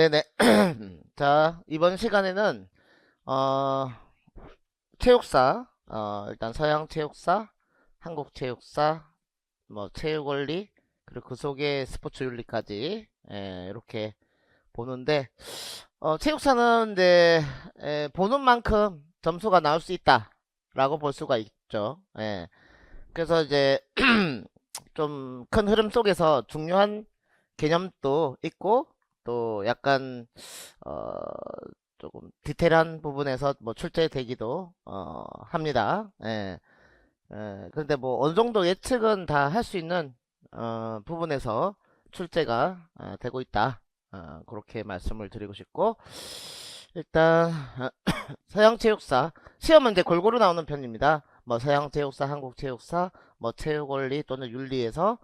네네. 자, 이번 시간에는 어, 체육사, 일단 서양 체육사, 한국 체육사, 뭐 체육원리, 그리고 그 속에 스포츠 윤리까지 이렇게 보는데, 체육사는 이제 보는 만큼 점수가 나올 수 있다라고 볼 수가 있죠. 그래서 이제 좀 큰 흐름 속에서 중요한 개념도 있고, 또 약간 어, 조금 디테일한 부분에서 뭐 출제되기도 합니다. 그런데 뭐 어느 정도 예측은 다 할 수 있는 부분에서 출제가 되고 있다. 그렇게 말씀을 드리고 싶고, 일단 서양체육사 시험은 이제 골고루 나오는 편입니다. 뭐 서양체육사, 한국체육사, 뭐 체육원리 또는 윤리에서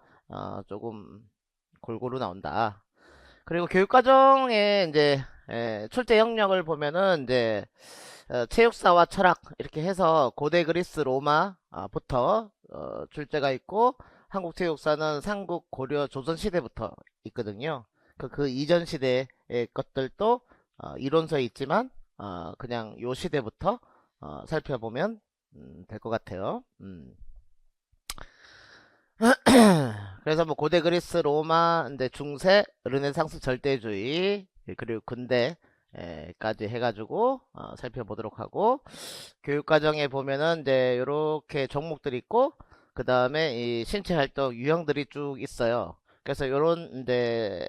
조금 골고루 나온다. 그리고 교육과정에 이제 출제 영역을 보면은 이제 체육사와 철학 이렇게 해서 고대 그리스 로마부터 출제가 있고, 한국 체육사는 삼국 고려 조선 시대부터 있거든요. 그 이전 시대의 것들도 이론서에 있지만 그냥 요 시대부터 살펴보면 될 것 같아요. 그래서 뭐 고대 그리스 로마 이제 중세 르네상스 절대주의 그리고 근대까지 해가지고 살펴보도록 하고, 교육과정에 보면은 이제 요렇게 종목들이 있고, 그 다음에 이 신체 활동 유형들이 쭉 있어요. 그래서 요런 이제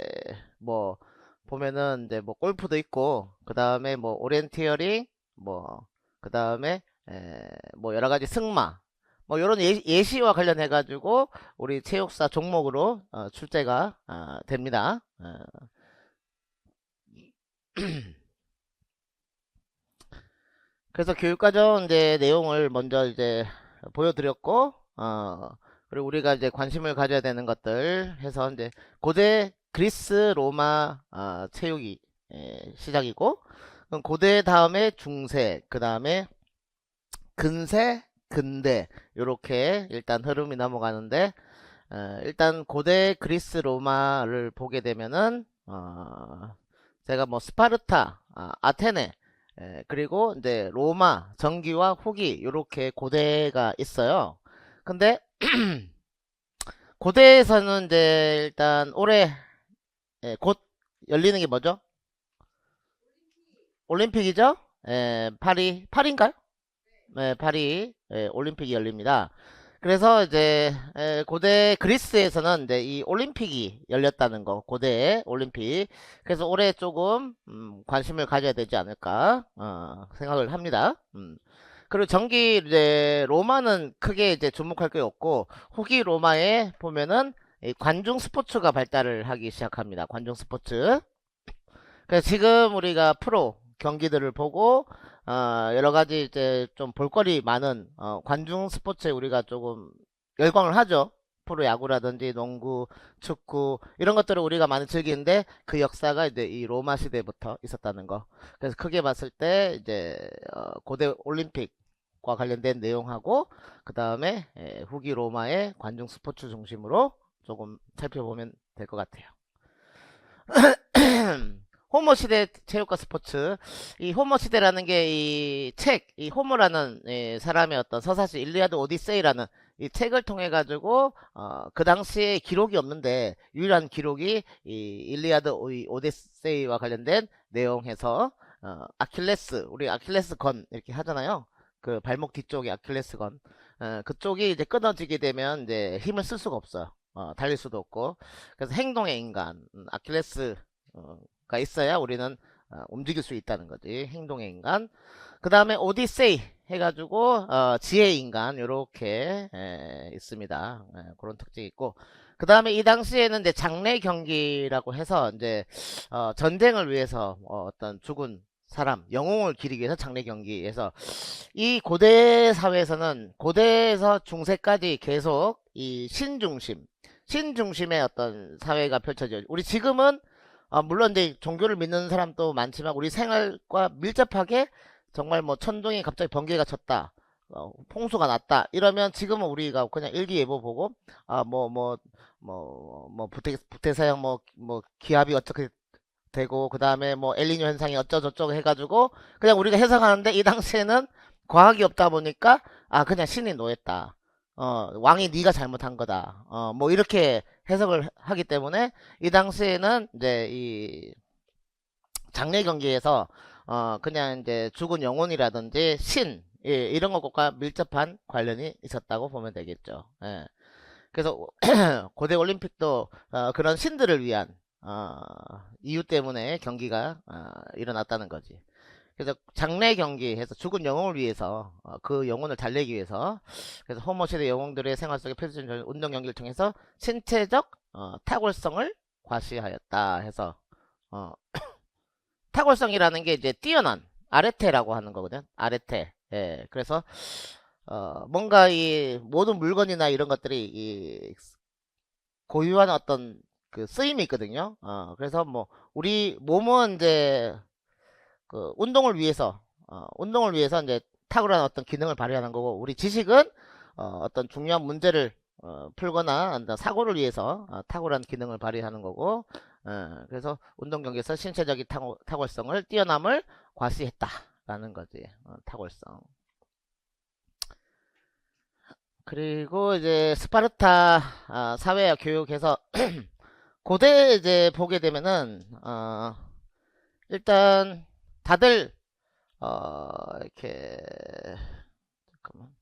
뭐 보면은 이제 뭐 골프도 있고, 그 다음에 뭐 오리엔티어링, 뭐 그 다음에 뭐 여러 가지 승마, 뭐 요런 예시와 관련해 가지고 우리 체육사 종목으로 출제가 됩니다. 그래서 교육과정 이제 내용을 먼저 이제 보여드렸고, 그리고 우리가 이제 관심을 가져야 되는 것들 해서 이제 고대 그리스 로마 체육이 시작이고, 그럼 고대 다음에 중세, 그 다음에 근세, 근대, 요렇게 일단 흐름이 넘어가는데, 일단 고대 그리스 로마를 보게 되면은 제가 뭐 스파르타, 아테네, 그리고 이제 로마 전기와 후기 요렇게 고대가 있어요. 근데 고대에서는 이제 일단 올해 곧 열리는 게 뭐죠? 올림픽이죠? 파리인가요? 네, 파리 올림픽이 열립니다. 그래서 이제 고대 그리스에서는 이제 이 올림픽이 열렸다는 거, 고대 올림픽. 그래서 올해 조금 관심을 가져야 되지 않을까 생각을 합니다. 그리고 전기 이제 로마는 크게 이제 주목할 게 없고, 후기 로마에 보면은 이 관중 스포츠가 발달을 하기 시작합니다. 관중 스포츠. 그래서 지금 우리가 프로 경기들을 보고 여러 가지 이제 좀 볼거리 많은 관중 스포츠에 우리가 조금 열광을 하죠. 프로 야구라든지 농구, 축구 이런 것들을 우리가 많이 즐기는데, 그 역사가 이제 이 로마 시대부터 있었다는 거. 그래서 크게 봤을 때 이제 고대 올림픽과 관련된 내용하고, 그 다음에 후기 로마의 관중 스포츠 중심으로 조금 살펴보면 될 것 같아요. 호모 시대 체육과 스포츠. 이 호모 시대라는 게 이 책, 이 호모라는 사람의 어떤 서사시 일리아드 오디세이라는 이 책을 통해 가지고 그 당시에 기록이 없는데 유일한 기록이 이 일리아드 오디세이와 관련된 내용해서 아킬레스, 우리 아킬레스 건 이렇게 하잖아요. 그 발목 뒤쪽에 아킬레스 건, 그쪽이 이제 끊어지게 되면 이제 힘을 쓸 수가 없어요. 달릴 수도 없고. 그래서 행동의 인간, 아킬레스 가 있어야 우리는 움직일 수 있다는 거지. 행동의 인간. 그 다음에 오디세이 해가지고 지혜의 인간 요렇게 있습니다. 그런 특징이 있고, 그 다음에 이 당시에는 이제 장래 경기라고 해서 이제 전쟁을 위해서 어떤 죽은 사람 영웅을 기리기 위해서 장래 경기에서, 이 고대 사회에서는 고대에서 중세까지 계속 이 신중심의 어떤 사회가 펼쳐져. 우리 지금은 물론 이제 종교를 믿는 사람도 많지만 우리 생활과 밀접하게 정말 뭐 천둥이 갑자기 번개가 쳤다, 풍수가 났다 이러면 지금은 우리가 그냥 일기예보 보고 뭐 부태사양 뭐 기압이 어떻게 되고 그 다음에 뭐 엘니뇨 현상이 어쩌저쩌고 해가지고 그냥 우리가 해석하는데 이 당시에는 과학이 없다 보니까 아 그냥 신이 노했다. 왕이 네가 잘못한 거다. 뭐 이렇게 해석을 하기 때문에 이 당시에는 이제 이 장례 경기에서 그냥 이제 죽은 영혼이라든지 신 이런 것과 밀접한 관련이 있었다고 보면 되겠죠. 예. 그래서 고대 올림픽도 그런 신들을 위한 이유 때문에 경기가 일어났다는 거지. 그래서 장례 경기에서 죽은 영혼을 위해서 그 영혼을 달래기 위해서 그래서 호모 시대 영웅들의 생활 속에 펼쳐진 운동 경기를 통해서 신체적 탁월성을 과시하였다 해서 어, 탁월성이라는 게 이제 뛰어난 아레테라고 하는 거거든. 아레테. 예. 그래서 뭔가 이 모든 물건이나 이런 것들이 이 고유한 어떤 그 쓰임이 있거든요. 그래서 뭐 우리 몸은 이제 그 운동을 위해서 이제 탁월한 어떤 기능을 발휘하는 거고 우리 지식은 어떤 중요한 문제를 풀거나 어떤 사고를 위해서 탁월한 기능을 발휘하는 거고 그래서 운동 경기에서 신체적인 탁월성을 뛰어남을 과시했다라는 거지. 탁월성. 그리고 이제 스파르타 사회와 교육에서 고대 이제 보게 되면은 일단 다들 이렇게 잠깐만.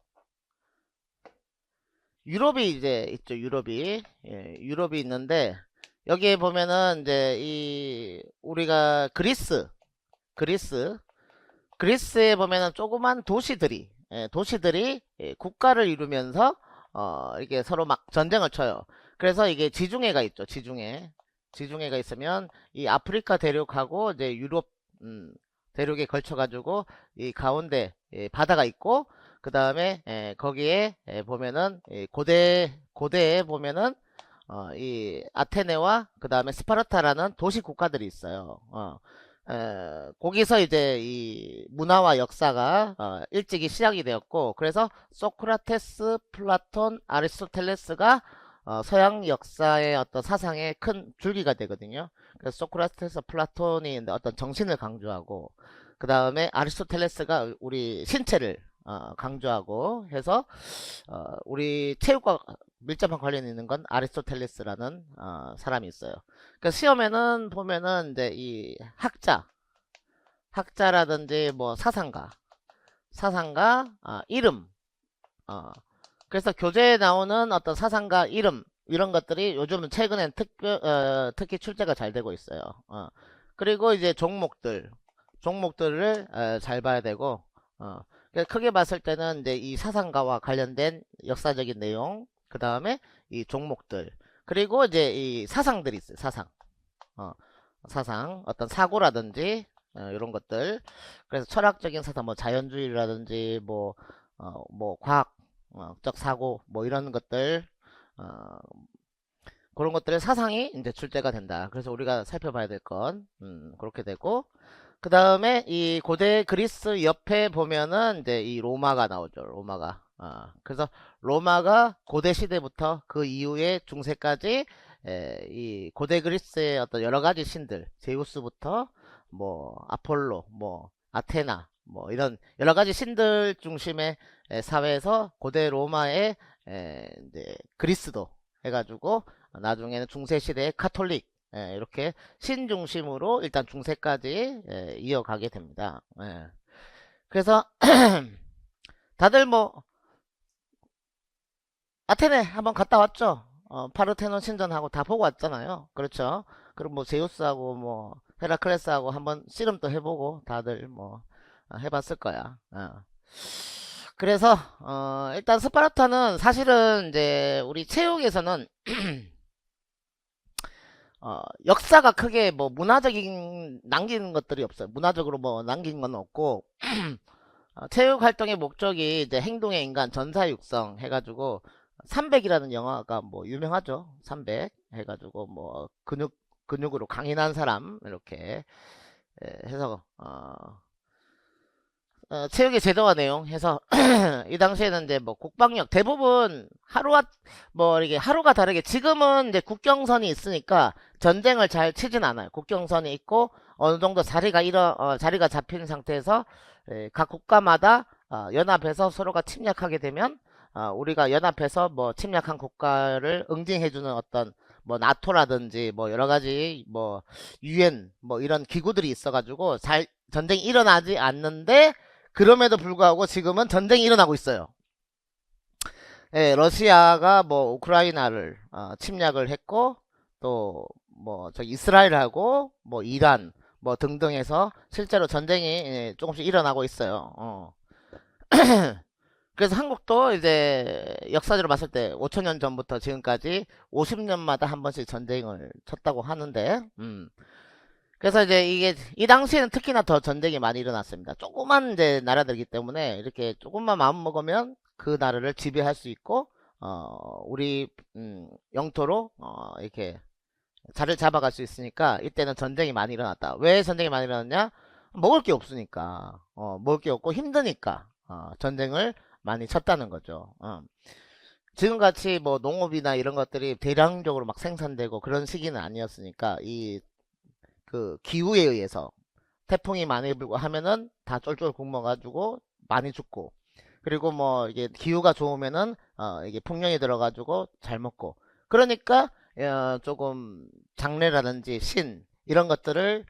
유럽이 이제 있죠. 유럽이 유럽이 있는데 여기에 보면은 이제 이 우리가 그리스 그리스에 보면은 조그만 도시들이 국가를 이루면서 이게 서로 막 전쟁을 쳐요. 그래서 이게 지중해가 있죠. 지중해가 있으면 이 아프리카 대륙하고 이제 유럽 대륙에 걸쳐 가지고 이 가운데 바다가 있고 그 다음에 거기에 보면은 고대에 보면은 이 아테네와 그 다음에 스파르타라는 도시 국가들이 있어요. 거기서 이제 이 문화와 역사가 일찍이 시작이 되었고 그래서 소크라테스, 플라톤, 아리스토텔레스가 서양 역사의 어떤 사상의 큰 줄기가 되거든요. 그래서 소크라테스, 플라톤이 어떤 정신을 강조하고 그 다음에 아리스토텔레스가 우리 신체를 강조하고 해서 우리 체육과 밀접한 관련이 있는 건 아리스토텔레스라는 사람이 있어요. 그 시험에는 보면은 이제 이 학자라든지 뭐 사상가 이름 그래서 교재에 나오는 어떤 사상가 이름 이런 것들이 요즘은 최근엔 특히 출제가 잘 되고 있어요. 그리고 이제 종목들을 잘 봐야 되고 그러니까 크게 봤을 때는 이제 이 사상가와 관련된 역사적인 내용 그 다음에 이 종목들 그리고 이제 이 사상들이 있어요. 어, 사상 어떤 사고라든지 이런 것들 그래서 철학적인 사상 뭐 자연주의라든지 뭐 과학적 사고 뭐 이런 것들 어, 그런 것들의 사상이 이제 출제가 된다. 그래서 우리가 살펴봐야 될 건 그렇게 되고 그 다음에 이 고대 그리스 옆에 보면은 이제 이 로마가 나오죠. 로마가. 그래서 로마가 고대 시대부터 그 이후에 중세까지 이 고대 그리스의 어떤 여러 가지 신들, 제우스부터 뭐 아폴로, 뭐 아테나, 뭐 이런 여러 가지 신들 중심의 사회에서 고대 로마의 이제 그리스도 해가지고 나중에는 중세 시대의 카톨릭 이렇게 신 중심으로 일단 중세까지 이어가게 됩니다. 그래서 다들 뭐 아테네 한번 갔다 왔죠? 파르테논 신전하고 다 보고 왔잖아요. 그렇죠? 그리고 뭐 제우스하고 뭐 헤라클레스하고 한번 씨름도 해보고 다들 뭐 해봤을 거야. 그래서 일단 스파르타는 사실은 이제 우리 체육에서는 역사가 크게 뭐 문화적인 남기는 것들이 없어요. 문화적으로 뭐 남긴 건 없고 체육 활동의 목적이 이제 행동의 인간 전사육성 해가지고 300이라는 영화가 뭐 유명하죠. 300 해가지고 뭐 근육으로 강인한 사람 이렇게 해서 체육의 제도화 내용 해서 이 당시에는 이제 뭐 국방력 대부분 뭐 이게 하루가 다르게 지금은 이제 국경선이 있으니까 전쟁을 잘 치진 않아요. 국경선이 있고 어느 정도 자리가 잡힌 상태에서 각 국가마다 연합해서 서로가 침략하게 되면 우리가 연합해서 뭐 침략한 국가를 응징해주는 어떤 뭐 나토라든지 뭐 여러 가지 뭐 유엔 뭐 이런 기구들이 있어가지고 잘 전쟁이 일어나지 않는데 그럼에도 불구하고 지금은 전쟁이 일어나고 있어요. 예, 러시아가 뭐 우크라이나를 침략을 했고 또 뭐 저 이스라엘하고 뭐 이란 뭐 등등 해서 실제로 전쟁이 조금씩 일어나고 있어요. 그래서 한국도 이제 역사적으로 봤을 때 5천년 전부터 지금까지 50년마다 한 번씩 전쟁을 쳤다고 하는데, 그래서 이제 이 당시에는 특히나 더 전쟁이 많이 일어났습니다. 조그만 이제 나라들이기 때문에 이렇게 조금만 마음 먹으면 그 나라를 지배할 수 있고, 우리, 영토로, 이렇게 자리를 잡아갈 수 있으니까 이때는 전쟁이 많이 일어났다. 왜 전쟁이 많이 일어났냐? 먹을 게 없으니까, 먹을 게 없고 힘드니까, 전쟁을 많이 쳤다는 거죠. 지금같이 뭐 농업이나 이런 것들이 대량적으로 막 생산되고 그런 시기는 아니었으니까 그 기후에 의해서 태풍이 많이 불고 하면은 다 쫄쫄 굶어가지고 많이 죽고 그리고 뭐 이게 기후가 좋으면은 이게 풍년이 들어가지고 잘 먹고 그러니까 조금 장래라든지 신 이런 것들을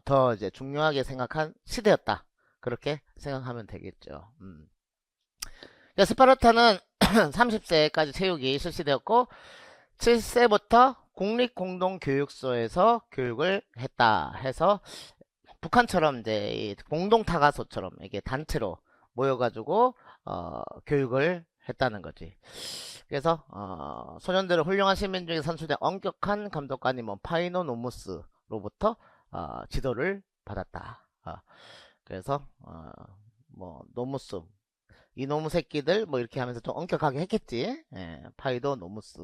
더 이제 중요하게 생각한 시대였다 그렇게 생각하면 되겠죠. 스파르타는 30세까지 체육이 실시되었고 7세부터 국립공동교육소에서 교육을 했다 해서 북한처럼 이제 이 공동타가소처럼 이게 단체로 모여가지고 교육을 했다는 거지. 그래서 소년들은 훌륭한 시민 중에 선출된 엄격한 감독관인 뭐 파이노 노무스로부터 지도를 받았다. 그래서 뭐 노무스 이놈의 새끼들 뭐 이렇게 하면서 좀 엄격하게 했겠지. 파이도 노무스.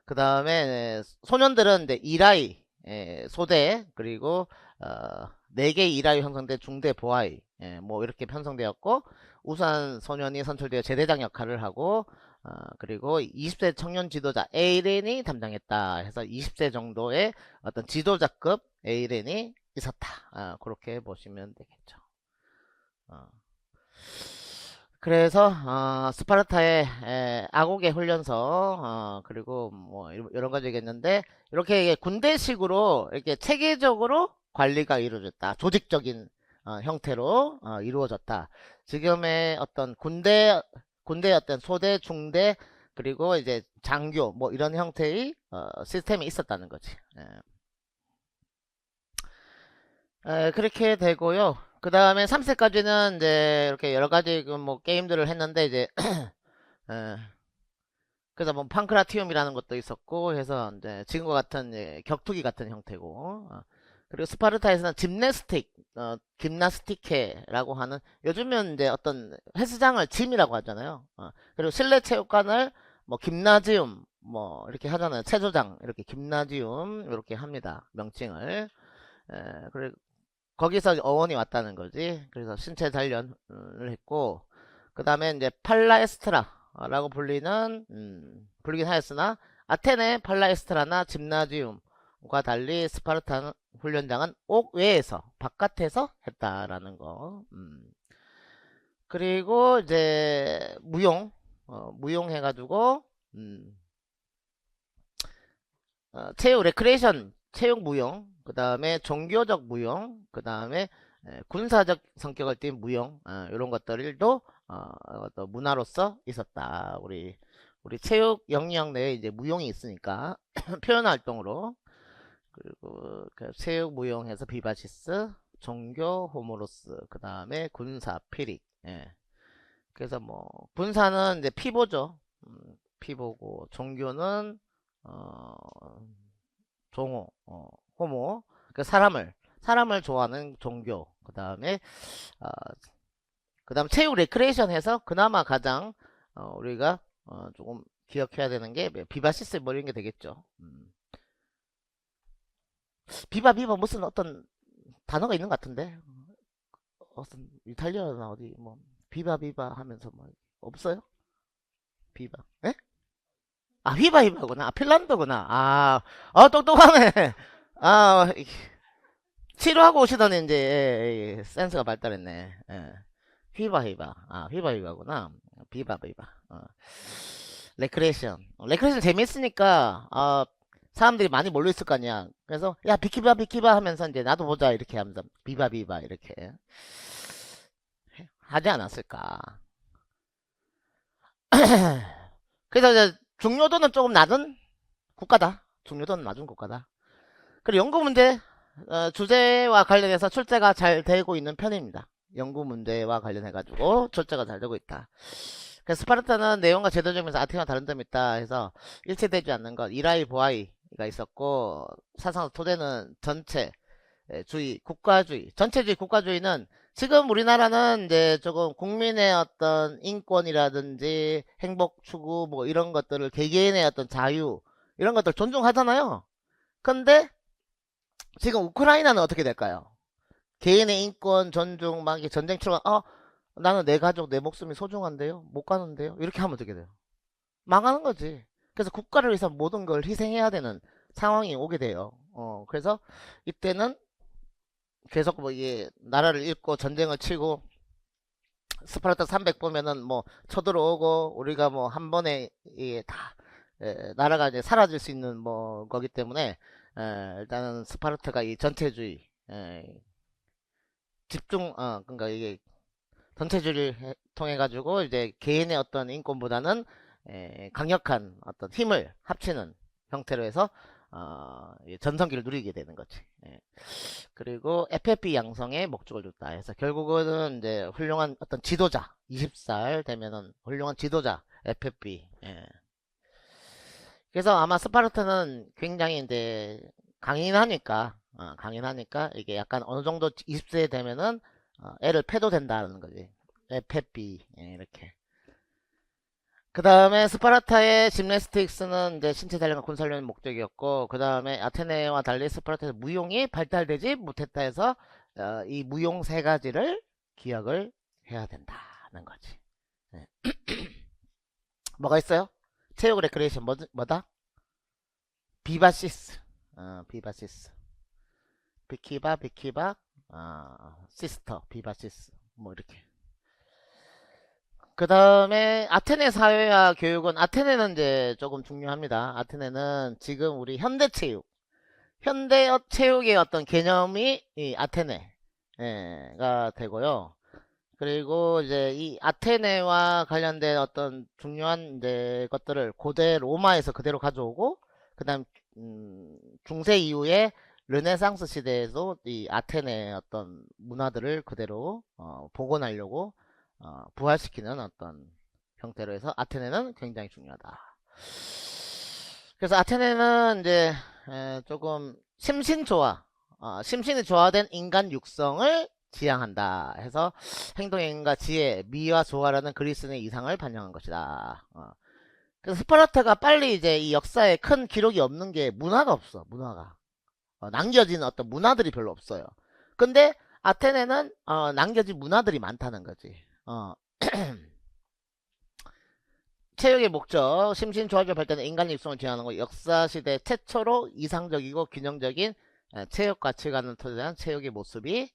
그 다음에 소년들은 이제 이라이 소대 그리고 4개 이라이 형성된 중대 보아이 뭐 이렇게 편성되었고 우선 소년이 선출되어 제대장 역할을 하고 그리고 20세 청년 지도자 A렌이 담당했다 해서 20세 정도의 어떤 지도자급 A렌이 있었다. 그렇게 보시면 되겠죠. 그래서 스파르타의 아고게 훈련소 그리고 뭐 이런 거 얘기했는데 이렇게 군대식으로 이렇게 체계적으로 관리가 이루어졌다. 조직적인 형태로 이루어졌다. 지금의 어떤 군대의 어떤 소대, 중대 그리고 이제 장교 뭐 이런 형태의 시스템이 있었다는 거지. 그렇게 되고요. 그 다음에 3세까지는 이제 이렇게 여러 가지 그뭐 게임들을 했는데 이제 에, 그래서 뭐 판크라티움이라는 것도 있었고 해서 이제 지금과 같은 이제 격투기 같은 형태고 그리고 스파르타에서는 김나스티케라고 하는 요즘은 이제 어떤 헬스장을 짐이라고 하잖아요. 그리고 실내 체육관을 뭐 김나지움 뭐 이렇게 하잖아요. 체조장 이렇게 김나지움 이렇게 합니다. 명칭을. 그리고 거기서 어원이 왔다는 거지. 그래서 신체 단련을 했고, 그 다음에 이제 팔라에스트라라고 불리긴 하였으나, 아테네 팔라에스트라나 짐나지움과 달리 스파르타 훈련장은 옥외에서, 바깥에서 했다라는 거. 그리고 이제 무용 해가지고, 체육 레크레이션 체육 무용 그 다음에 종교적 무용 그 다음에 군사적 성격을 띈 무용 이런 것들도 어떤 문화로서 있었다. 우리 체육 영역 내에 이제 무용이 있으니까 표현 활동으로 그리고 그 체육 무용해서 비바시스 종교 호모로스 그 다음에 군사 피릭 그래서 뭐 군사는 이제 피보죠. 피보고 종교는 어, 종호, 호모, 그 사람을 좋아하는 종교. 어, 그다음 체육 레크레이션 해서 그나마 가장 우리가 조금 기억해야 되는 게 비바시스 뭐 이런 게 되겠죠. 비바 무슨 어떤 단어가 있는 것 같은데 어떤 이탈리아나 어디 뭐 비바 비바 하면서 뭐 없어요? 비바. 예? 아 휘바 휘바구나. 아, 핀란드구나. 똑똑하네. 아 치료하고 오시더니 이제 센스가 발달했네. 예. 휘바 휘바. 아 휘바 휘바구나. 비바 비바. 레크레이션. 레크레이션 재밌으니까 사람들이 많이 몰려 있을 거 아니야. 그래서 야 비키바 비키바 하면서 이제 나도 보자 이렇게 하면서 비바 비바 이렇게 하지 않았을까. 그래서 이제 중요도는 조금 낮은 국가다. 중요도는 낮은 국가다. 그리고 연구 문제 주제와 관련해서 출제가 잘 되고 있는 편입니다. 연구 문제와 관련해 가지고 출제가 잘 되고 있다. 그래서 스파르타는 내용과 제도 점에서 아테네와 다른 점이 있다 해서 일치되지 않는 것 이라이 보아이가 있었고, 사상 토대는 전체주의 국가주의, 전체주의 국가주의는 지금 우리나라는 이제 조금 국민의 어떤 인권이라든지 행복 추구 뭐 이런 것들을 개개인의 어떤 자유 이런 것들 존중하잖아요. 근데 지금 우크라이나는 어떻게 될까요? 개인의 인권 존중 막 이게 전쟁 치러 나는 내 가족 내 목숨이 소중한데요 못 가는데요 이렇게 하면 어떻게 돼요? 망하는 거지. 그래서 국가를 위해서 모든 걸 희생해야 되는 상황이 오게 돼요. 그래서 이때는 계속 뭐 이게 나라를 잃고 전쟁을 치고 스파르타 300 보면은 뭐 쳐들어오고 우리가 뭐 한 번에 이게 다 나라가 이제 사라질 수 있는 뭐 거기 때문에 일단은 스파르타가 이 전체주의 집중 그러니까 이게 전체주의를 통해 가지고 이제 개인의 어떤 인권보다는 강력한 어떤 힘을 합치는 형태로 해서 전성기를 누리게 되는 거지. 그리고 FFP 양성에 목적을 뒀다 해서 결국은 이제 훌륭한 어떤 지도자 20살 되면은 훌륭한 지도자 FFP. 그래서 아마 스파르타는 굉장히 이제 강인하니까 이게 약간 어느 정도 20세 되면은 애를 패도 된다는 거지. FFP 이렇게. 그 다음에 스파르타의 짐네스틱스는 이제 신체 단련과 군사훈련이 목적이었고, 그 다음에 아테네와 달리 스파르타에서 무용이 발달되지 못했다 해서 이 무용 세 가지를 기억을 해야 된다는 거지. 네. 뭐가 있어요? 체육 레크레이션 뭐다? 비바시스. 비바시스. 비키바 시스터 비바시스 뭐 이렇게. 그 다음에 아테네 사회와 교육은 아테네는 이제 조금 중요합니다. 아테네는 지금 우리 현대 체육의 어떤 개념이 이 아테네가 되고요. 그리고 이제 이 아테네와 관련된 어떤 중요한 이제 것들을 고대 로마에서 그대로 가져오고, 그다음 중세 이후에 르네상스 시대에도 이 아테네의 어떤 문화들을 그대로 복원하려고 부활시키는 어떤 형태로 해서 아테네는 굉장히 중요하다. 그래서 아테네는 이제 조금 심신이 조화된 인간 육성을 지향한다 해서 행동행위과 지혜, 미와 조화라는 그리스인의 이상을 반영한 것이다. 그래서 스파르타가 빨리 이제 이 역사에 큰 기록이 없는 게 문화가 없어. 문화가 남겨진 어떤 문화들이 별로 없어요. 근데 아테네는 남겨진 문화들이 많다는 거지. 체육의 목적, 심신조합의 발달은 인간 육성을 지향하는 거, 역사시대 최초로 이상적이고 균형적인 체육 가치관을 토대한 체육의 모습이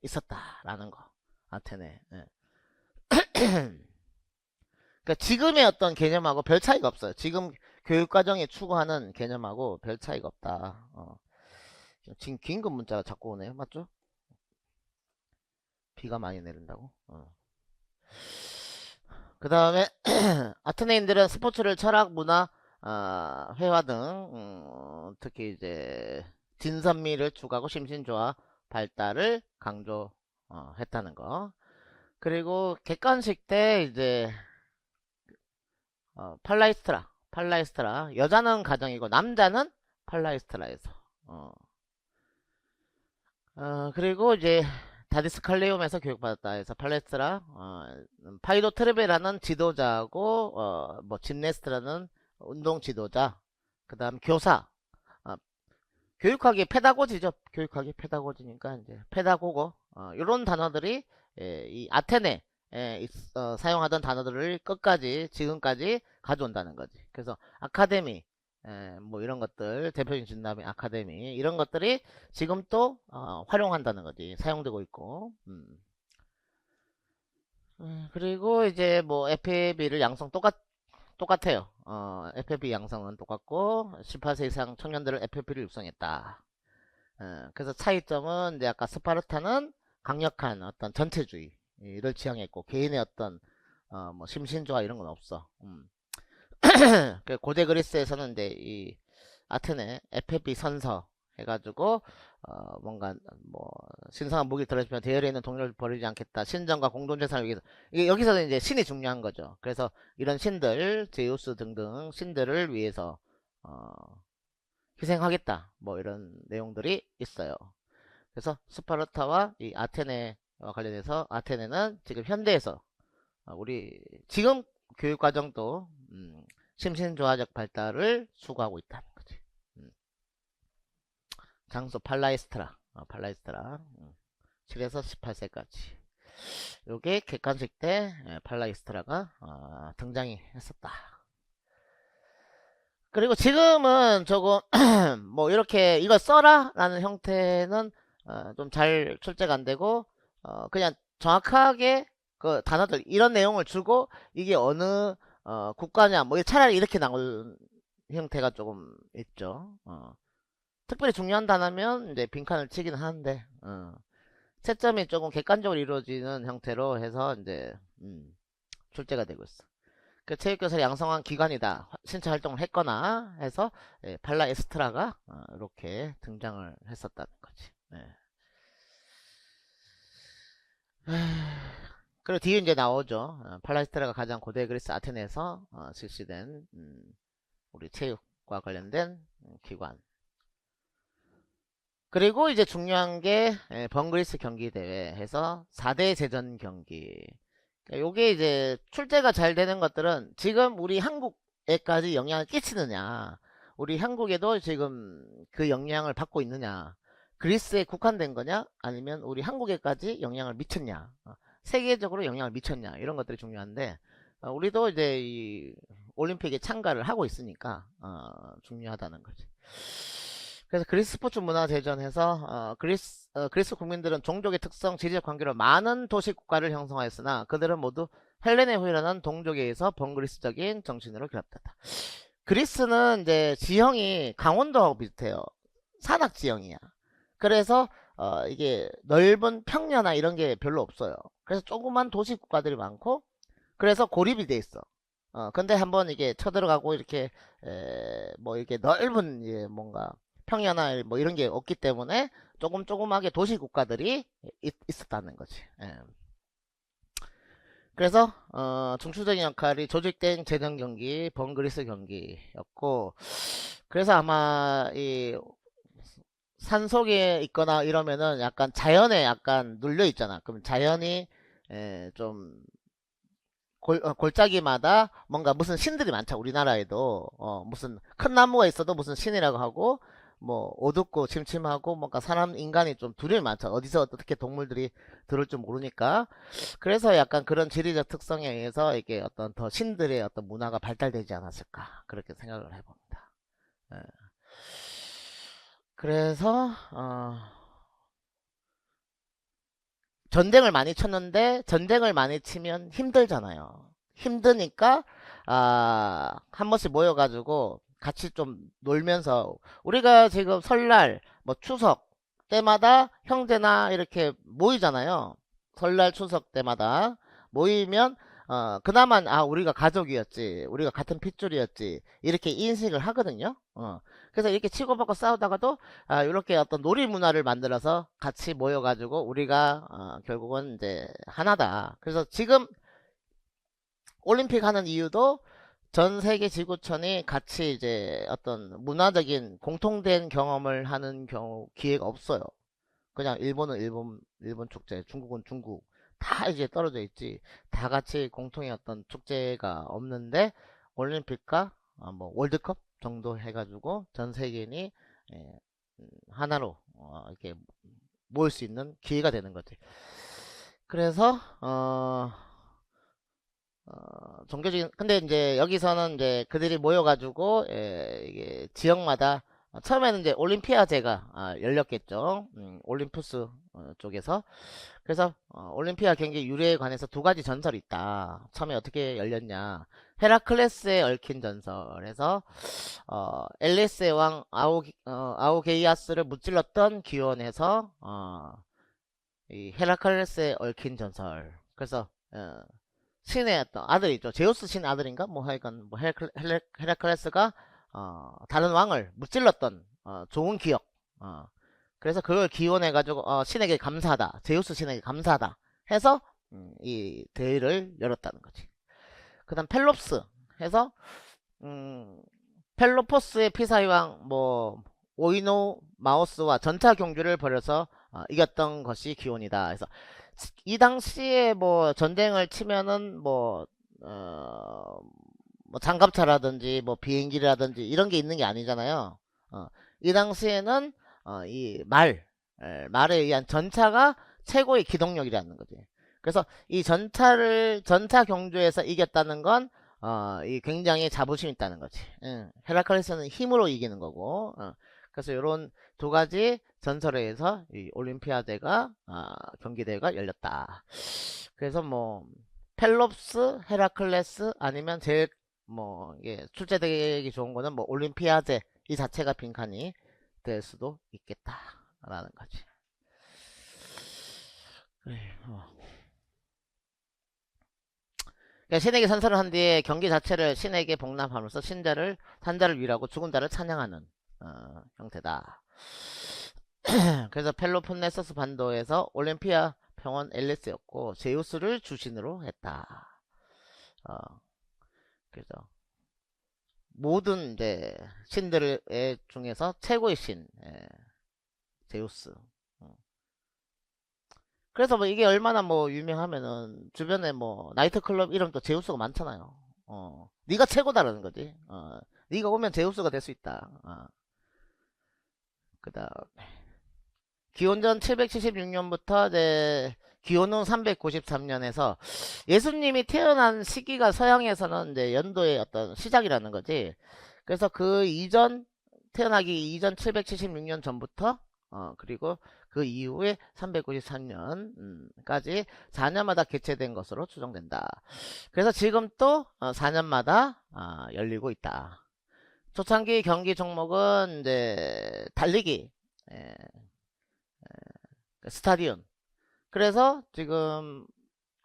있었다라는 거. 아테네. 그러니까 지금의 어떤 개념하고 별 차이가 없어요. 지금 교육과정에 추구하는 개념하고 별 차이가 없다. 지금 긴급 문자가 자꾸 오네요. 맞죠? 비가 많이 내린다고? 그 다음에 아테네인들은 스포츠를 철학, 문화, 회화 등 특히 이제 진선미를 추구하고 심신조화 발달을 강조했다는 거. 그리고 객관식 때 이제 팔라이스트라 여자는 가정이고 남자는 팔라이스트라에서 그리고 이제 다디스칼리움에서 교육받았다 해서 팔레스트라 파이도 트레베라는 지도자고 뭐 짐네스트라는 운동 지도자, 그 다음 교사 교육학이 페다고지죠. 교육학이 페다고지니까 이제 페다고고 이런 단어들이 이 아테네 사용하던 단어들을 끝까지 지금까지 가져온다는 거지. 그래서 아카데미 뭐 이런 것들 대표적인 진단이 아카데미 이런 것들이 지금 또 활용한다는 거지. 사용되고 있고. 그리고 이제 뭐 FAB를 양성 똑같아요. FFP 양성은 똑같고 18세 이상 청년들을 FFP를 육성했다. 그래서 차이점은 이제 아까 스파르타는 강력한 어떤 전체주의를 지향했고 개인의 어떤 뭐 심신조화 이런 건 없어. 그 고대 그리스에서는 이제 이 아테네 FFP 선서 해가지고 뭔가 뭐 신성한 무기를 들어주면 대열에 있는 동료를 버리지 않겠다. 신정과 공동재산을 위해서 이게 여기서는 이제 신이 중요한 거죠. 그래서 이런 신들 제우스 등등 신들을 위해서 어, 희생하겠다. 뭐 이런 내용들이 있어요. 그래서 스파르타와 이 아테네와 관련해서 아테네는 지금 현대에서 우리 지금 교육과정도 심신조화적 발달을 수고하고 있다는 거지. 장소 팔라이스트라, 팔라이스트라 7에서 18세까지 요게 객관식 때 팔라이스트라가 등장이 했었다. 그리고 지금은 조금 뭐 이렇게 이거 써라 라는 형태는 좀 잘 출제가 안 되고 그냥 정확하게 그 단어들 이런 내용을 주고 이게 어느 국가냐 뭐 차라리 이렇게 나올 형태가 조금 있죠. 특별히 중요한 단어면 이제 빈칸을 치긴 하는데 채점이 조금 객관적으로 이루어지는 형태로 해서 이제 출제가 되고 있어. 그 체육교사를 양성한 기관이다. 신체 활동을 했거나 해서 팔라 에스트라가 이렇게 등장을 했었다는 거지. 네. 그리고 뒤에 이제 나오죠. 팔라 에스트라가 가장 고대 그리스 아테네에서 실시된 우리 체육과 관련된 기관. 그리고 이제 중요한 게 번그리스 경기대회 해서 4대 제전 경기. 요게 이제 출제가 잘 되는 것들은 지금 우리 한국에까지 영향을 끼치느냐, 우리 한국에도 지금 그 영향을 받고 있느냐, 그리스에 국한된 거냐, 아니면 우리 한국에까지 영향을 미쳤냐, 세계적으로 영향을 미쳤냐, 이런 것들이 중요한데, 우리도 이제 이 올림픽에 참가를 하고 있으니까, 중요하다는 거지. 그래서 그리스 스포츠 문화 대전에서 그리스 국민들은 종족의 특성, 지리적 관계로 많은 도시 국가를 형성하였으나 그들은 모두 헬렌에 후일하는 동족에 의해서 번그리스적인 정신으로 결합됐다. 그리스는 이제 지형이 강원도하고 비슷해요. 산악 지형이야. 그래서 이게 넓은 평야나 이런 게 별로 없어요. 그래서 조그만 도시 국가들이 많고 그래서 고립이 돼 있어. 근데 한번 이게 쳐들어가고 이렇게 뭐 이렇게 넓은 뭔가 평야나 뭐 이런 게 없기 때문에 조그맣게 도시 국가들이 있었다는 거지. 예. 그래서 중추적인 역할이 조직된 재정 경기, 번그리스 경기였고, 그래서 아마 이 산속에 있거나 이러면은 약간 자연에 약간 눌려 있잖아. 그럼 자연이 좀 골짜기마다 뭔가 무슨 신들이 많죠. 우리나라에도 무슨 큰 나무가 있어도 무슨 신이라고 하고 뭐 어둡고 침침하고 뭔가 사람 인간이 좀 두려움이 많죠. 어디서 어떻게 동물들이 들을 줄 모르니까. 그래서 약간 그런 지리적 특성에 의해서 이게 어떤 더 신들의 어떤 문화가 발달되지 않았을까 그렇게 생각을 해봅니다. 예. 그래서 전쟁을 많이 쳤는데 전쟁을 많이 치면 힘들잖아요. 힘드니까 한 번씩 모여가지고 같이 좀 놀면서 우리가 지금 설날 뭐 추석 때마다 형제나 이렇게 모이잖아요. 설날 추석 때마다 모이면 그나마 우리가 가족이었지 우리가 같은 핏줄이었지 이렇게 인식을 하거든요. 그래서 이렇게 치고받고 싸우다가도 이렇게 어떤 놀이 문화를 만들어서 같이 모여가지고 우리가 결국은 이제 하나다. 그래서 지금 올림픽 하는 이유도 전 세계 지구촌이 같이 이제 어떤 문화적인 공통된 경험을 하는 경우 기회가 없어요. 그냥 일본은 일본 축제, 중국은 중국 다 이제 떨어져 있지. 다 같이 공통의 어떤 축제가 없는데 올림픽과 뭐 월드컵 정도 해가지고 전 세계인이 예, 하나로 이렇게 모일 수 있는 기회가 되는 거지. 그래서 종교적인 근데 이제 여기서는 이제 그들이 모여가지고 이게 지역마다 처음에는 이제 올림피아제가 열렸겠죠. 올림푸스 쪽에서. 그래서 올림피아 경기 유래에 관해서 두 가지 전설이 있다. 처음에 어떻게 열렸냐. 헤라클레스에 얽힌 전설에서 엘리스의 왕 아우게이아스를 무찔렀던 기원에서 이 헤라클레스에 얽힌 전설. 그래서 신의 어떤 아들이죠. 제우스 신 아들인가? 뭐 하여간 뭐 헤라클레스가 다른 왕을 무찔렀던 좋은 기억. 그래서 그걸 기원해 가지고 신에게 감사하다. 제우스 신에게 감사하다. 해서 이 대회를 열었다는 거지. 그다음 펠롭스 해서 펠로포스의 피사의 왕 뭐 오이노 마오스와 전차 경주를 벌여서 이겼던 것이 기원이다. 그래서 이 당시에 뭐 전쟁을 치면은 뭐 장갑차라든지 뭐 비행기라든지 이런 게 있는 게 아니잖아요. 이 당시에는 이 말에 의한 전차가 최고의 기동력이라는 거지. 그래서 이 전차 경주에서 이겼다는 건 이 굉장히 자부심 있다는 거지. 헤라클레스는 힘으로 이기는 거고. 그래서 이런 두 가지 전설에 의해서 이 올림피아대가 경기대회가 열렸다. 그래서 뭐 펠롭스, 헤라클레스 아니면 제일 뭐 이게 출제되기 좋은 거는 뭐 올림피아제 이 자체가 빈칸이 될 수도 있겠다라는 거지. 그래, 그러니까 신에게 선서를 한 뒤에 경기 자체를 신에게 복납함으로써 산자를 위로하고 죽은 자를 찬양하는 형태다. 그래서 펠로폰네소스 반도에서 올림피아 평원 엘리스였고 제우스를 주신으로 했다. 그래서 모든 이제 신들의 중에서 최고의 신 제우스. 그래서 뭐 이게 얼마나 뭐 유명하면은 주변에 뭐 나이트클럽 이름도 제우스가 많잖아요. 네가 최고다라는 거지. 네가 오면 제우스가 될 수 있다. 그다음 기원전 776년부터 이제 기원후 393년에서 예수님이 태어난 시기가 서양에서는 이제 연도의 어떤 시작이라는 거지. 그래서 그 이전 태어나기 이전 776년 전부터 그리고 그 이후에 393년까지 4년마다 개최된 것으로 추정된다. 그래서 지금 또 4년마다 열리고 있다. 초창기 경기 종목은 이제 달리기, 스타디움. 그래서 지금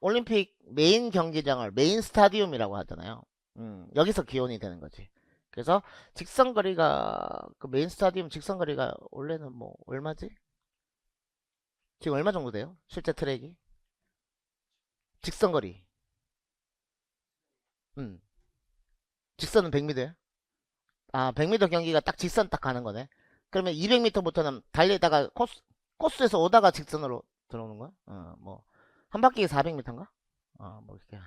올림픽 메인 경기장을 메인 스타디움이라고 하잖아요. 여기서 기원이 되는 거지. 그래서 직선거리가 그 메인 스타디움 직선거리가 원래는 뭐 얼마지? 지금 얼마 정도 돼요? 실제 트랙이? 직선거리. 직선은 100m야? 100m 경기가 딱 직선 딱 가는 거네. 그러면 200m부터는 달리다가 코스에서 오다가 직선으로 들어오는 거야? 뭐 한 바퀴에 400m인가? 뭐 이렇게.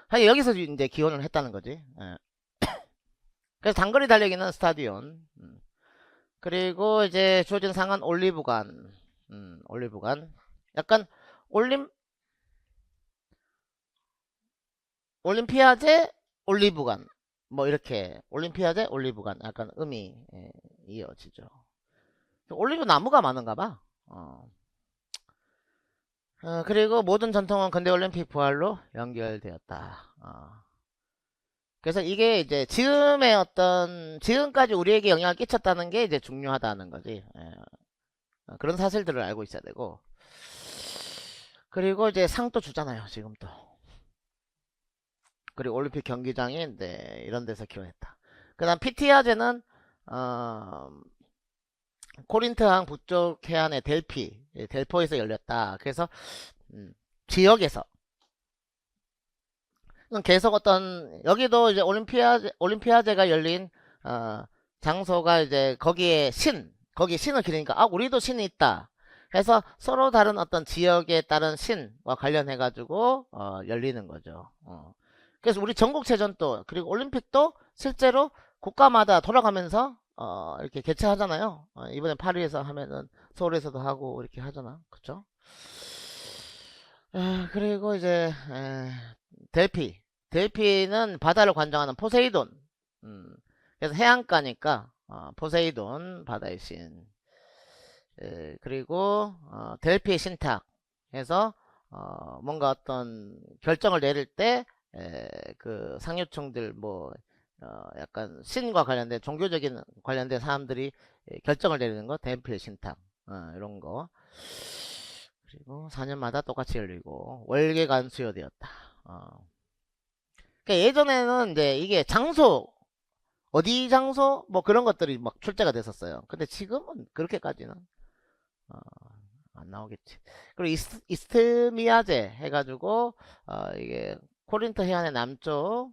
하여 여기서 이제 기원을 했다는 거지. 그래서 단거리 달리기는 스타디온. 그리고 이제 주어진 상은 올리브관. 올리브관. 약간 올림피아제 올리브관. 뭐 이렇게 올림피아제 올리브관. 약간 음이 이어지죠. 올리브 나무가 많은가 봐. 그리고 모든 전통은 근대 올림픽 부활로 연결되었다. 그래서 이게 이제 지금까지 우리에게 영향을 끼쳤다는 게 이제 중요하다는 거지. 그런 사실들을 알고 있어야 되고. 그리고 이제 상도 주잖아요, 지금 또. 그리고 올림픽 경기장이 이런 데서 기원했다. 그 다음 피티아제는, 코린트항 북쪽 해안의 델포에서 열렸다. 그래서, 지역에서. 계속 여기도 이제 올림피아제가 열린, 장소가 이제 거기에 거기 신을 기르니까, 우리도 신이 있다. 해서 서로 다른 어떤 지역에 따른 신과 관련해가지고, 열리는 거죠. 그래서 우리 전국체전도, 그리고 올림픽도 실제로 국가마다 돌아가면서, 이렇게 개최하잖아요. 이번에 파리에서 하면은 서울에서도 하고 이렇게 하잖아. 그쵸? 그리고 이제 델피. 델피는 바다를 관장하는 포세이돈. 음, 그래서 해안가니까 포세이돈 바다의 신. 그리고 델피의 신탁 해서 뭔가 어떤 결정을 내릴 때 그 상류층들 뭐 약간 신과 관련된 종교적인 관련된 사람들이 결정을 내리는 거 델피의 신탁 이런 거. 그리고 4년마다 똑같이 열리고 월계관 수여되었다. 그러니까 예전에는 이제 이게 장소 어디 장소 뭐 그런 것들이 막 출제가 됐었어요. 근데 지금은 그렇게까지는 어, 안 나오겠지. 그리고 이스트미아제 해가지고 이게 코린트 해안의 남쪽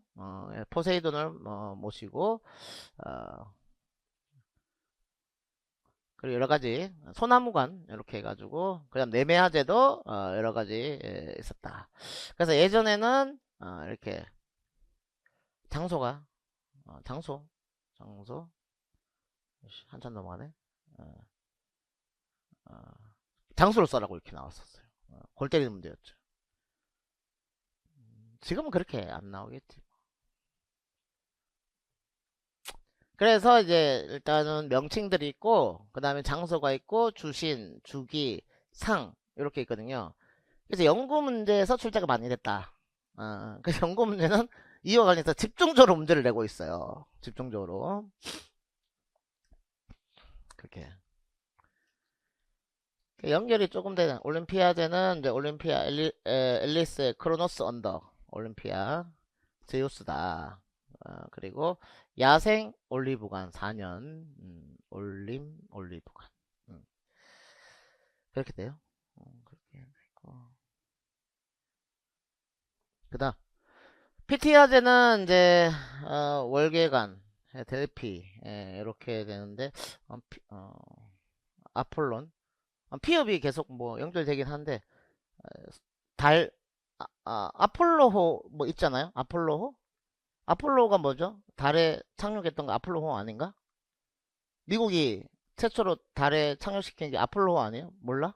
포세이돈을 모시고 어, 그리고 여러 가지 소나무관 이렇게 해가지고 그다음 네메아제도 여러 가지 있었다. 그래서 예전에는 이렇게 장소가 장소 한참 넘어가네. 어, 어, 장소를 써라고 이렇게 나왔었어요. 골 때리는 문제였죠. 지금은 그렇게 안 나오겠지. 그래서 이제 일단은 명칭들이 있고 그 다음에 장소가 있고 주신, 주기, 상 이렇게 있거든요. 그래서 연구 문제에서 출제가 많이 됐다. 그래서 연구 문제는 이와 관련해서 집중적으로 문제를 내고 있어요. 집중적으로 그렇게 연결이 조금 되는 올림피아제는 이제 올림피아 앨리스 크로노스 언더 올림피아 제우스다. 그리고 야생 올리브관 4년 올리브관 그렇게 돼요. 그렇게 되고 그다음 피티아제는 이제 월계관 델피 이렇게 되는데 아폴론 피업이 계속 뭐 연결되긴 한데 달 아폴로호 뭐 있잖아요. 아폴로호 아폴로가 뭐죠? 달에 착륙했던 거 아폴로호 아닌가? 미국이 최초로 달에 착륙시킨 게 아폴로호 아니에요? 몰라?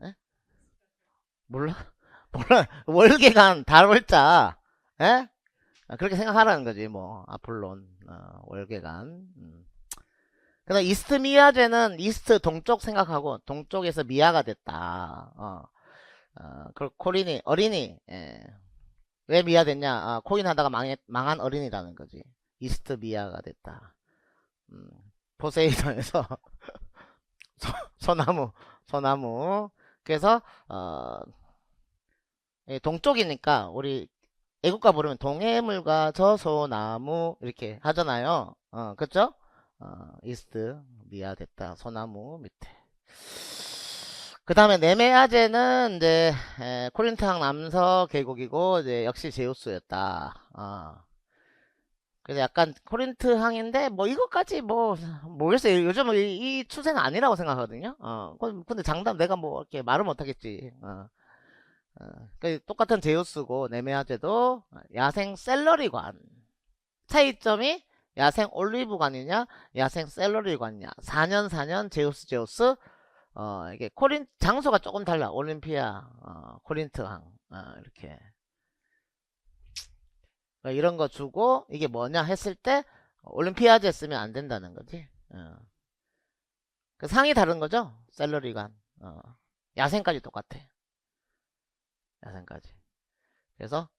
예? 몰라? 몰라? 월계관 달월자 에? 그렇게 생각하라는 거지 뭐 아폴론 월계관 그다음 이스트 미아제는 이스트 동쪽 생각하고 동쪽에서 미아가 됐다 그 코린이 어린이 왜 미아 됐냐 코인 하다가 망한 어린이라는 거지 이스트 미아가 됐다 음, 포세이돈에서 소나무 소나무 그래서 동쪽이니까 우리 애국가 부르면 동해물과 저소나무 이렇게 하잖아요. 그쵸? 이스트 미아 됐다. 소나무 밑에. 그 다음에 네메아제는 이제 코린트항 남서 계곡이고 이제 역시 제우스였다. 그래서 약간 코린트항인데 뭐 이것까지 뭐 모르겠어요. 요즘은 이 추세는 아니라고 생각하거든요. 근데 장담 내가 뭐 이렇게 말을 못하겠지. 똑같은 제우스고 네메아제도 야생 샐러리관 차이점이 야생 올리브관이냐 야생 샐러리관이냐 4년 4년 제우스 제우스 이게 코린 장소가 조금 달라 올림피아 코린트항 이렇게 이런 거 주고 이게 뭐냐 했을 때 올림피아제 쓰면 안 된다는 거지 그 상이 다른 거죠 샐러리관 야생까지 똑같아 야생까지 그래서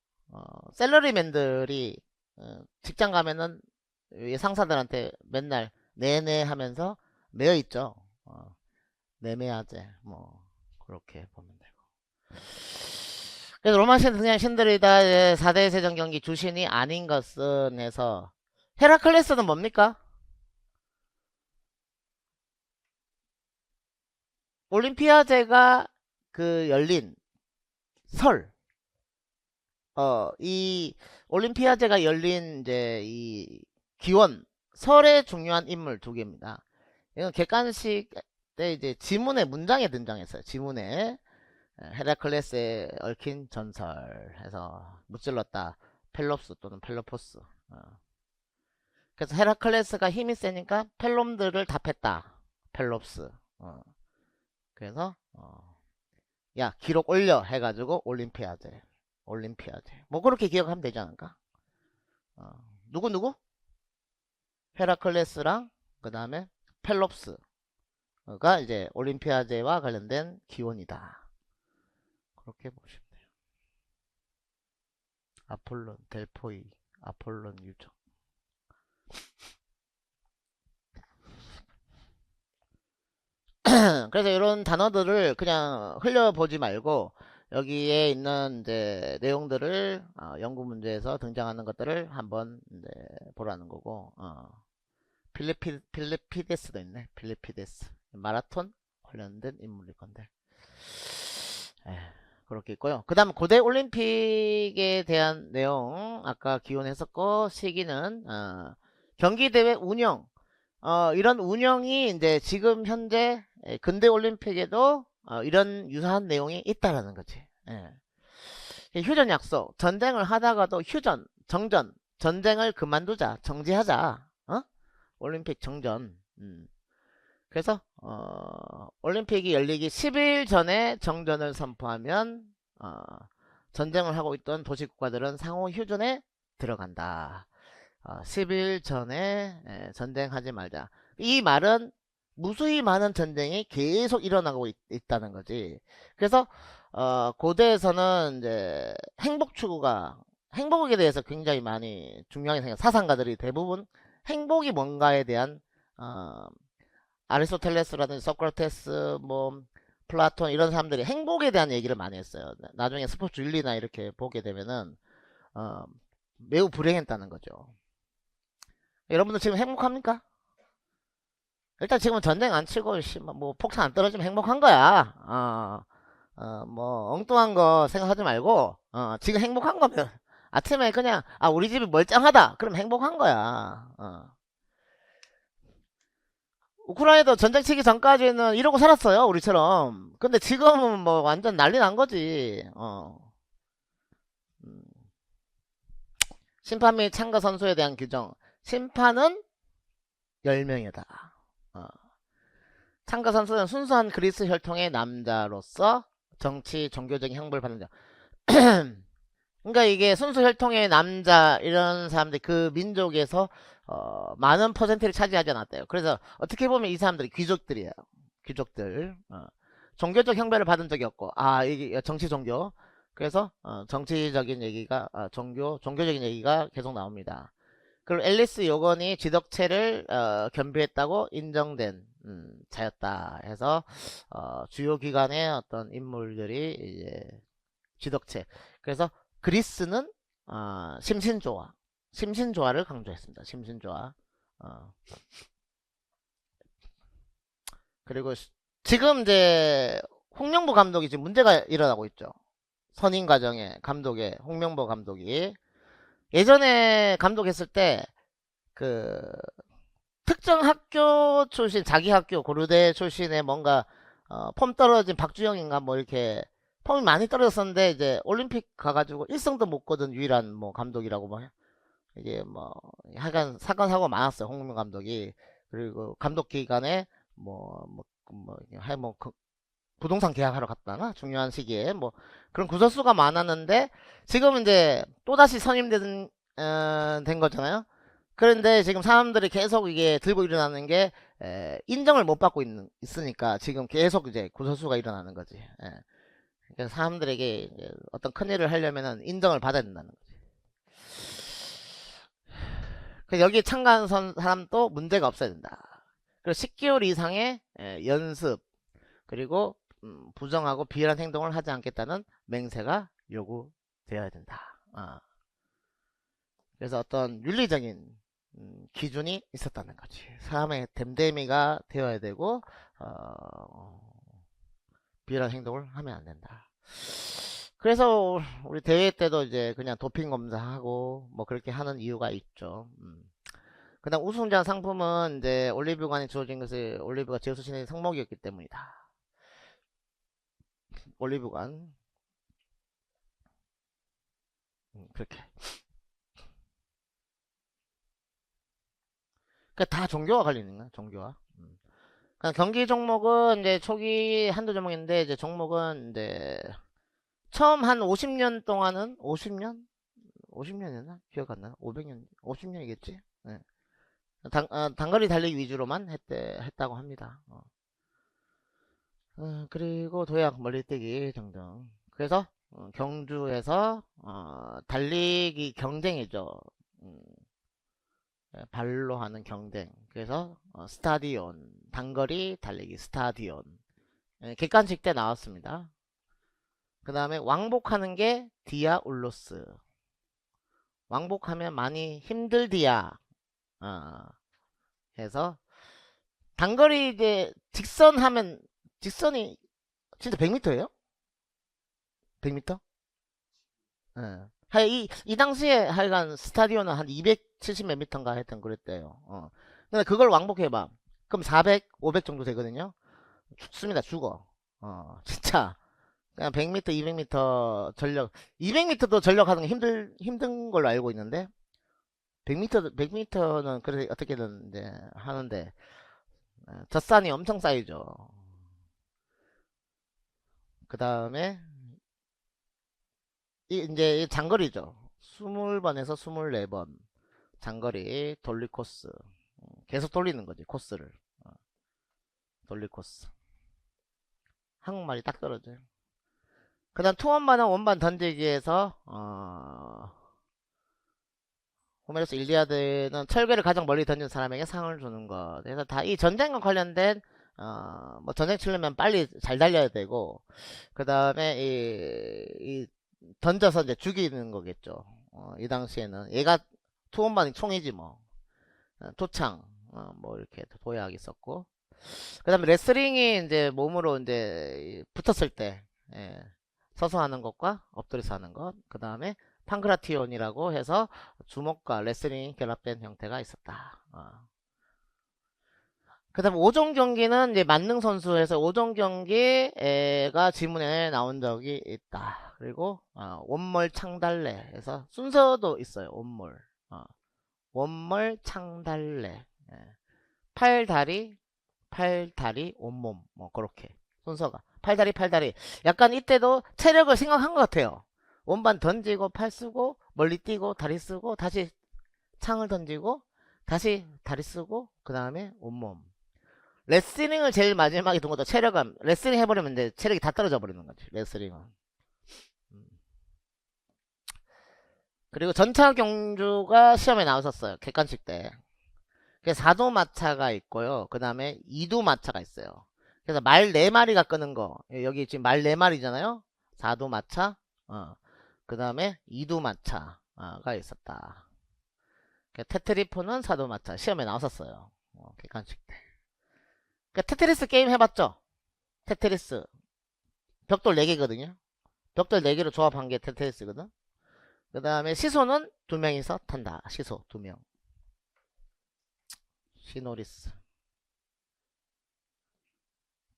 샐러리맨들이 직장 가면은 상사들한테 맨날 내내 하면서 매여 있죠. 내매하제 뭐 그렇게 보면 되고. 그래서 로마 신들이 다 4대 세전 경기 주신이 아닌 것은 해서 헤라클레스는 뭡니까? 올림피아제가 그 열린 설 이 올림피아제가 열린 이제 이 기원 설의 중요한 인물 두 개입니다. 이건 객관식 때 이제 지문의 문장에 등장했어요. 지문에 헤라클레스에 얽힌 전설 해서 무찔렀다 펠롭스 또는 펠로포스 그래서 헤라클레스가 힘이 세니까 펠롬들을 다 팼다. 펠롭스. 그래서 야 기록 올려 해가지고 올림피아제 뭐 그렇게 기억하면 되지 않을까? 어, 누구? 헤라클레스랑 그 다음에 펠롭스가 이제 올림피아제와 관련된 기원이다. 그렇게 보시면 돼요. 아폴론, 델포이, 아폴론 유적. 그래서 이런 단어들을 그냥 흘려보지 말고 여기에 있는 이제 내용들을 연구 문제에서 등장하는 것들을 한번 이제 보라는 거고 필리피데스도 있네. 필리피데스 마라톤 관련된 인물일 건데 그렇게 있고요. 그 다음 고대 올림픽에 대한 내용 아까 기원했었고 시기는 경기대회 운영 이런 운영이 이제 지금 현재 근대 올림픽에도 이런 유사한 내용이 있다라는 거지. 휴전 약속, 전쟁을 하다가도 휴전, 정전, 전쟁을 그만두자, 정지하자. 올림픽 정전. 그래서 올림픽이 열리기 10일 전에 정전을 선포하면 전쟁을 하고 있던 도시국가들은 상호 휴전에 들어간다. 10일 전에 전쟁하지 말자. 이 말은 무수히 많은 전쟁이 계속 일어나고 있다는 거지. 그래서 고대에서는 이제 행복 추구가 행복에 대해서 굉장히 많이 중요하게 생각. 사상가들이 대부분 행복이 뭔가에 대한 어, 아리스토텔레스라든지 소크라테스 뭐 플라톤 이런 사람들이 행복에 대한 얘기를 많이 했어요. 나중에 스포츠 윤리나 이렇게 보게 되면은 어, 매우 불행했다는 거죠. 여러분들 지금 행복합니까? 일단 지금은 전쟁 안 치고 뭐 폭탄 안 떨어지면 행복한 거야. 뭐 엉뚱한 거 생각하지 말고 지금 행복한 거면 아침에 그냥 우리 집이 멀쩡하다 그럼 행복한 거야. 우크라이나도 전쟁 치기 전까지는 이러고 살았어요 우리처럼. 근데 지금은 뭐 완전 난리 난 거지. 음. 심판 및 참가 선수에 대한 규정. 심판은 10명이다. 참가 선수는 순수한 그리스 혈통의 남자로서 정치, 종교적인 형벌을 받는 자. 그러니까 이게 순수 혈통의 남자 이런 사람들 그 민족에서 많은 퍼센트를 차지하지 않았대요. 그래서 어떻게 보면 이 사람들이 귀족들이에요. 귀족들. 종교적 형벌을 받은 적이 없고 이게 정치 종교. 그래서 정치적인 얘기가 종교적인 얘기가 계속 나옵니다. 그리고 앨리스 요건이 지덕체를 겸비했다고 인정된 자였다 해서 주요 기관의 어떤 인물들이 이제 지덕체. 그래서 그리스는 심신조화를 강조했습니다. 심신조화. 그리고 지금 이제 홍명보 감독이 지금 문제가 일어나고 있죠. 선임 과정에 감독에 홍명보 감독이 예전에 감독했을 때 그 특정 학교 출신 자기 학교 고려대 출신의 뭔가 폼 떨어진 박주영인가 뭐 이렇게 폼이 많이 떨어졌었는데 이제 올림픽 가가지고 1승도 못 거둔 유일한 뭐 감독이라고 뭐 이게 뭐 하여간 사건 사고가 많았어요 홍명 감독이. 그리고 감독 기간에 뭐 부동산 계약하러 갔다나 중요한 시기에 뭐 그런 구설수가 많았는데 지금 이제 또다시 선임된 된 거잖아요. 그런데 지금 사람들이 계속 이게 들고 일어나는 게 인정을 못 받고 있으니까 지금 계속 이제 구설수가 일어나는 거지. 그래서 사람들에게 이제 어떤 큰 일을 하려면은 인정을 받아야 된다는 거지. 그래서 여기에 참가한 사람도 문제가 없어야 된다. 그리고 10개월 이상의 연습 그리고 부정하고 비열한 행동을 하지 않겠다는 맹세가 요구되어야 된다. 그래서 어떤 윤리적인 기준이 있었다는 거지. 사람의 됨됨이가 되어야 되고 비열한 행동을 하면 안 된다. 그래서 우리 대회 때도 이제 그냥 도핑 검사하고 뭐 그렇게 하는 이유가 있죠. 그다음 우승자 상품은 이제 올리브관이 주어진 것이 올리브가 제우스 신의 성목이었기 때문이다. 올리브관 그렇게 다 종교와 관련 있는 거야, 종교와. 그러니까 경기 종목은 이제 초기 한두 종목인데, 이제 종목은 이제 처음 한 50년 동안은 50년? 50년이었나? 기억 안 나. 500년, 50년이겠지? 네. 단거리 달리기 위주로만 했다고 합니다. 그리고 도약, 멀리뛰기 등등. 그래서 경주에서 달리기 경쟁이죠. 음, 발로 하는 경쟁. 그래서 스타디온, 단거리 달리기 스타디온. 객관식 때 나왔습니다. 그 다음에 왕복하는 게 디아울로스. 왕복하면 많이 힘들디야. 해서 단거리 이제 직선 하면 직선이 진짜 100m예요? 100m? 예. 이 당시에 하여간 스타디오는 한 270 몇 미터인가 했던 그랬대요. 근데 그걸 왕복해봐. 그럼 400, 500 정도 되거든요. 죽습니다. 죽어. 진짜. 그냥 100m, 200m 전력. 200m도 전력하는 게 힘든 걸로 알고 있는데, 100m는 그래, 어떻게든 이제 하는데, 젖산이 엄청 쌓이죠. 그 다음에, 이제 장거리죠. 20번에서 24번. 장거리, 돌리 코스. 계속 돌리는 거지, 코스를. 돌리 코스. 한국말이 딱 떨어져요. 그 다음 투원반은 원반 던지기에서, 호메로스 일리아드는 철괴를 가장 멀리 던진 사람에게 상을 주는 것. 그래서 다 이 전쟁과 관련된 뭐 전쟁 치려면 빨리 잘 달려야 되고 그 다음에 이 던져서 이제 죽이는 거겠죠. 이 당시에는 얘가 투혼반이 총이지 뭐. 토창 뭐 이렇게 도약이 있었고 그 다음에 레슬링이 이제 몸으로 이제 붙었을 때 예, 서서 하는 것과 엎드려서 하는 것. 그 다음에 판크라티온이라고 해서 주먹과 레슬링이 결합된 형태가 있었다. 그 다음에 5종 경기는 이제 만능 선수에서 5종 경기가 지문에 나온 적이 있다. 그리고 원몰 창달래에서 순서도 있어요. 원몰. 원몰 창달래. 팔다리, 팔다리, 온몸. 뭐 그렇게 순서가. 팔다리, 팔다리. 약간 이때도 체력을 생각한 것 같아요. 원반 던지고 팔 쓰고 멀리 뛰고 다리 쓰고 다시 창을 던지고 다시 다리 쓰고 그 다음에 온몸. 레슬링을 제일 마지막에 둔 것도 체력은 레슬링 해버리면 이제 체력이 다 떨어져 버리는 거지 레슬링은. 그리고 전차 경주가 시험에 나왔었어요. 객관식 때. 그래서 4도 마차가 있고요. 그 다음에 2도 마차가 있어요. 그래서 말 4마리가 끄는 거. 여기 지금 말 4마리잖아요. 4도 마차. 그 다음에 2도 마차가 있었다. 테트리프는 4도 마차. 시험에 나왔었어요. 객관식 때. 테트리스 게임 해봤죠? 테트리스. 벽돌 4개거든요. 벽돌 4개로 조합한 게 테트리스거든. 그 다음에 시소는 2명이서 탄다. 시소 2명. 시노리스.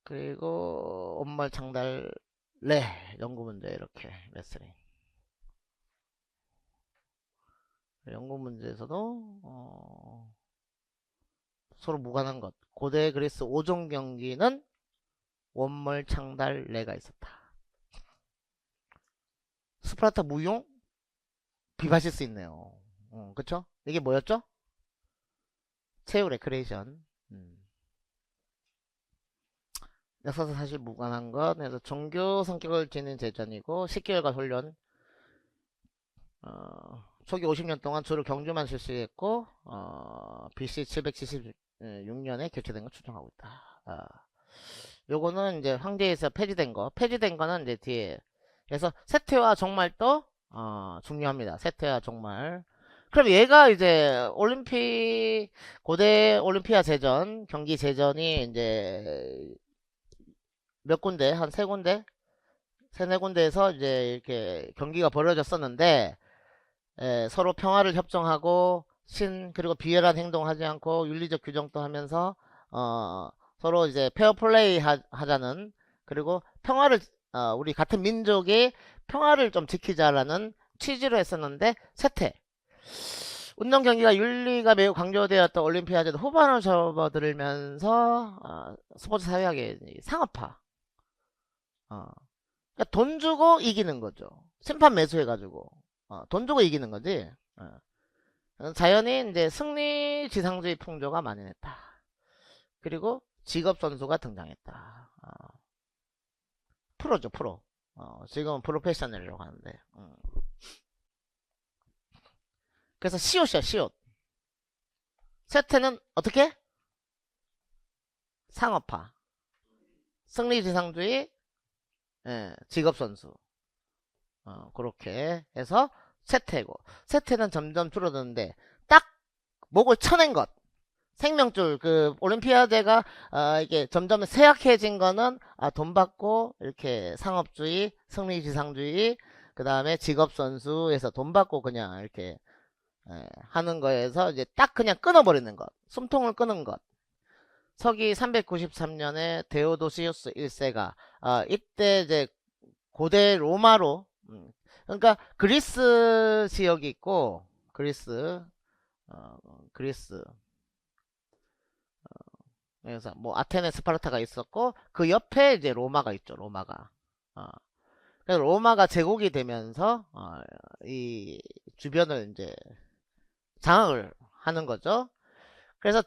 그리고 온말 창달 연구문제 이렇게 레슬링. 연구문제에서도 서로 무관한 것. 고대 그리스 5종 경기는 원몰 창달 레가 있었다. 스파르타 무용 비바시스 있네요. 그쵸? 이게 뭐였죠? 체육 레크레이션. 역사서 사실 무관한 것. 그래서 종교 성격을 지닌 제전이고 10개월간 훈련. 초기 50년 동안 주로 경주만 실시했고 BC 776년에 개최된 걸 추정하고 있다. 요거는 이제 황제에서 폐지된 거. 폐지된 거는 이제 뒤에. 그래서 세태와 종말도 중요합니다. 세태와 종말. 그럼 얘가 이제 올림픽 고대 올림피아 제전 경기 제전이 이제 몇 군데 한 세 군데 세네 군데에서 이제 이렇게 경기가 벌어졌었는데 서로 평화를 협정하고 그리고 비열한 행동하지 않고 윤리적 규정도 하면서 서로 이제 페어플레이 하자는 그리고 평화를 우리 같은 민족이 평화를 좀 지키자라는 취지로 했었는데 세태 운동 경기가 윤리가 매우 강조되었던 올림피아드도 후반을 접어들면서 스포츠 사회학의 상업화. 그러니까 돈 주고 이기는 거죠. 심판 매수해가지고 돈 주고 이기는 거지. 자연히 이제 승리 지상주의 풍조가 만연했다. 그리고 직업 선수가 등장했다. 프로죠, 프로. 지금은 프로페셔널이라고 하는데. 그래서 시옷이야, 시옷. 세태는 어떻게? 상업화. 승리 지상주의, 예, 직업 선수. 그렇게 해서 세태고. 세태는 점점 줄어드는데, 딱 목을 쳐낸 것. 생명줄, 그, 올림피아드가, 이게 점점 쇠약해진 거는, 돈 받고, 이렇게 상업주의, 승리지상주의, 그 다음에 직업선수에서 돈 받고 그냥 이렇게, 하는 거에서 이제 딱 그냥 끊어버리는 것. 숨통을 끄는 것. 서기 393년에 데오도시우스 1세가, 이때 이제 고대 로마로, 그러니까 그리스 지역이 있고, 그리스, 그래서 뭐 아테네 스파르타가 있었고 그 옆에 이제 로마가 있죠. 로마가. 그래서 로마가 제국이 되면서 이 주변을 이제 장악을 하는 거죠. 그래서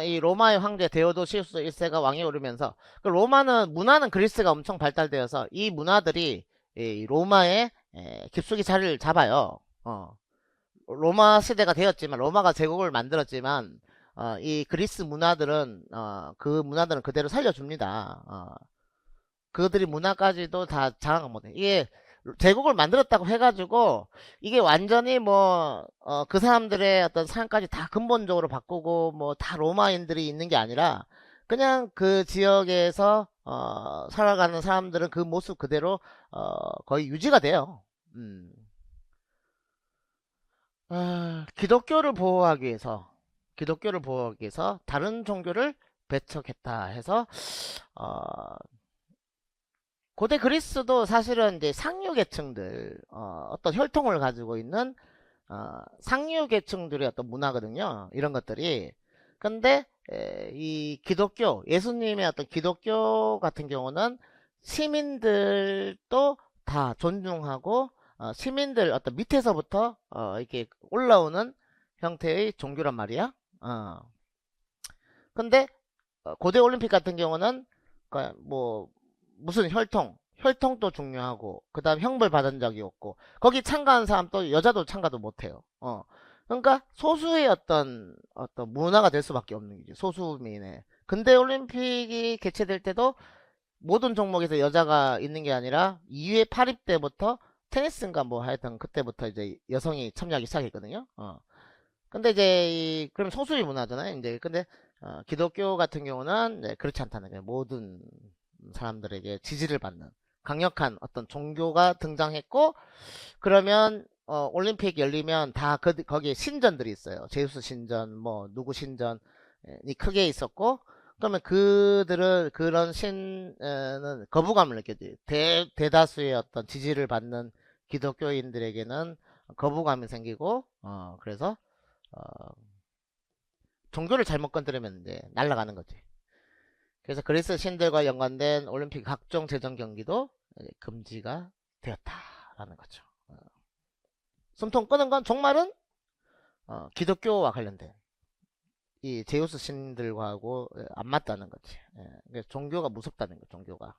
이 로마의 황제 데오도시우스 1세가 왕이 오르면서 그 로마는 문화는 그리스가 엄청 발달되어서 이 문화들이 이 로마의 깊숙이 자리를 잡아요. 로마 시대가 되었지만 로마가 제국을 만들었지만 이 그리스 문화들은 그 문화들은 그대로 살려줍니다. 그들이 문화까지도 다 장악을 못해. 이게 제국을 만들었다고 해가지고 이게 완전히 뭐 그 사람들의 어떤 삶까지 다 근본적으로 바꾸고 뭐 다 로마인들이 있는 게 아니라 그냥 그 지역에서 살아가는 사람들은 그 모습 그대로 거의 유지가 돼요. 기독교를 보호하기 위해서 다른 종교를 배척했다 해서 고대 그리스도 사실은 이제 상류 계층들 어떤 혈통을 가지고 있는 상류 계층들의 어떤 문화거든요. 이런 것들이. 근데 이 기독교, 예수님의 어떤 기독교 같은 경우는 시민들도 다 존중하고 시민들 어떤 밑에서부터 이렇게 올라오는 형태의 종교란 말이야. 근데 고대 올림픽 같은 경우는 뭐 무슨 혈통도 중요하고 그 다음 형벌 받은 적이 없고 거기 참가한 사람 또 여자도 참가도 못해요. 그러니까 소수의 어떤 문화가 될 수밖에 없는 거지. 소수민의. 근대 올림픽이 개최될 때도 모든 종목에서 여자가 있는 게 아니라 2회 8입 때부터 테니스인가 뭐 하여튼 그때부터 이제 여성이 참여하기 시작했거든요. 근데 이제 그럼 소수의 문화잖아요. 이제 근데 기독교 같은 경우는 이제 그렇지 않다는 거예요. 모든 사람들에게 지지를 받는 강력한 어떤 종교가 등장했고 그러면 올림픽 열리면 다 거기에 신전들이 있어요. 제우스 신전, 뭐 누구 신전이 크게 있었고 그러면 그들은 그런 신은 거부감을 느껴지. 대다수의 어떤 지지를 받는 기독교인들에게는 거부감이 생기고 그래서 어, 종교를 잘못 건드리면 이제 날아가는 거지. 그래서 그리스 신들과 연관된 올림픽 각종 재정 경기도 금지가 되었다라는 거죠. 숨통 끄는 건 종말은 기독교와 관련된 이 제우스 신들과 하고 안 맞다는 거지. 그래서 종교가 무섭다는 거, 종교가.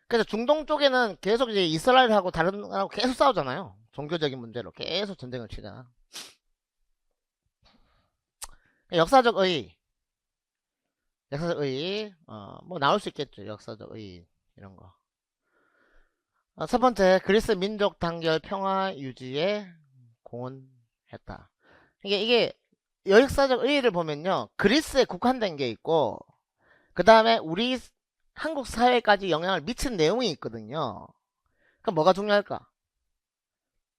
그래서 중동 쪽에는 계속 이제 이스라엘하고 다른 나라하고 계속 싸우잖아요. 종교적인 문제로 계속 전쟁을 치잖아. 역사적 의의, 뭐 나올 수 있겠죠. 역사적 의의 이런 거. 첫 번째, 그리스 민족 단결 평화 유지에 공헌했다. 이게 역사적 의의를 보면요, 그리스에 국한된 게 있고, 그 다음에 우리 한국 사회까지 영향을 미친 내용이 있거든요. 그럼 뭐가 중요할까?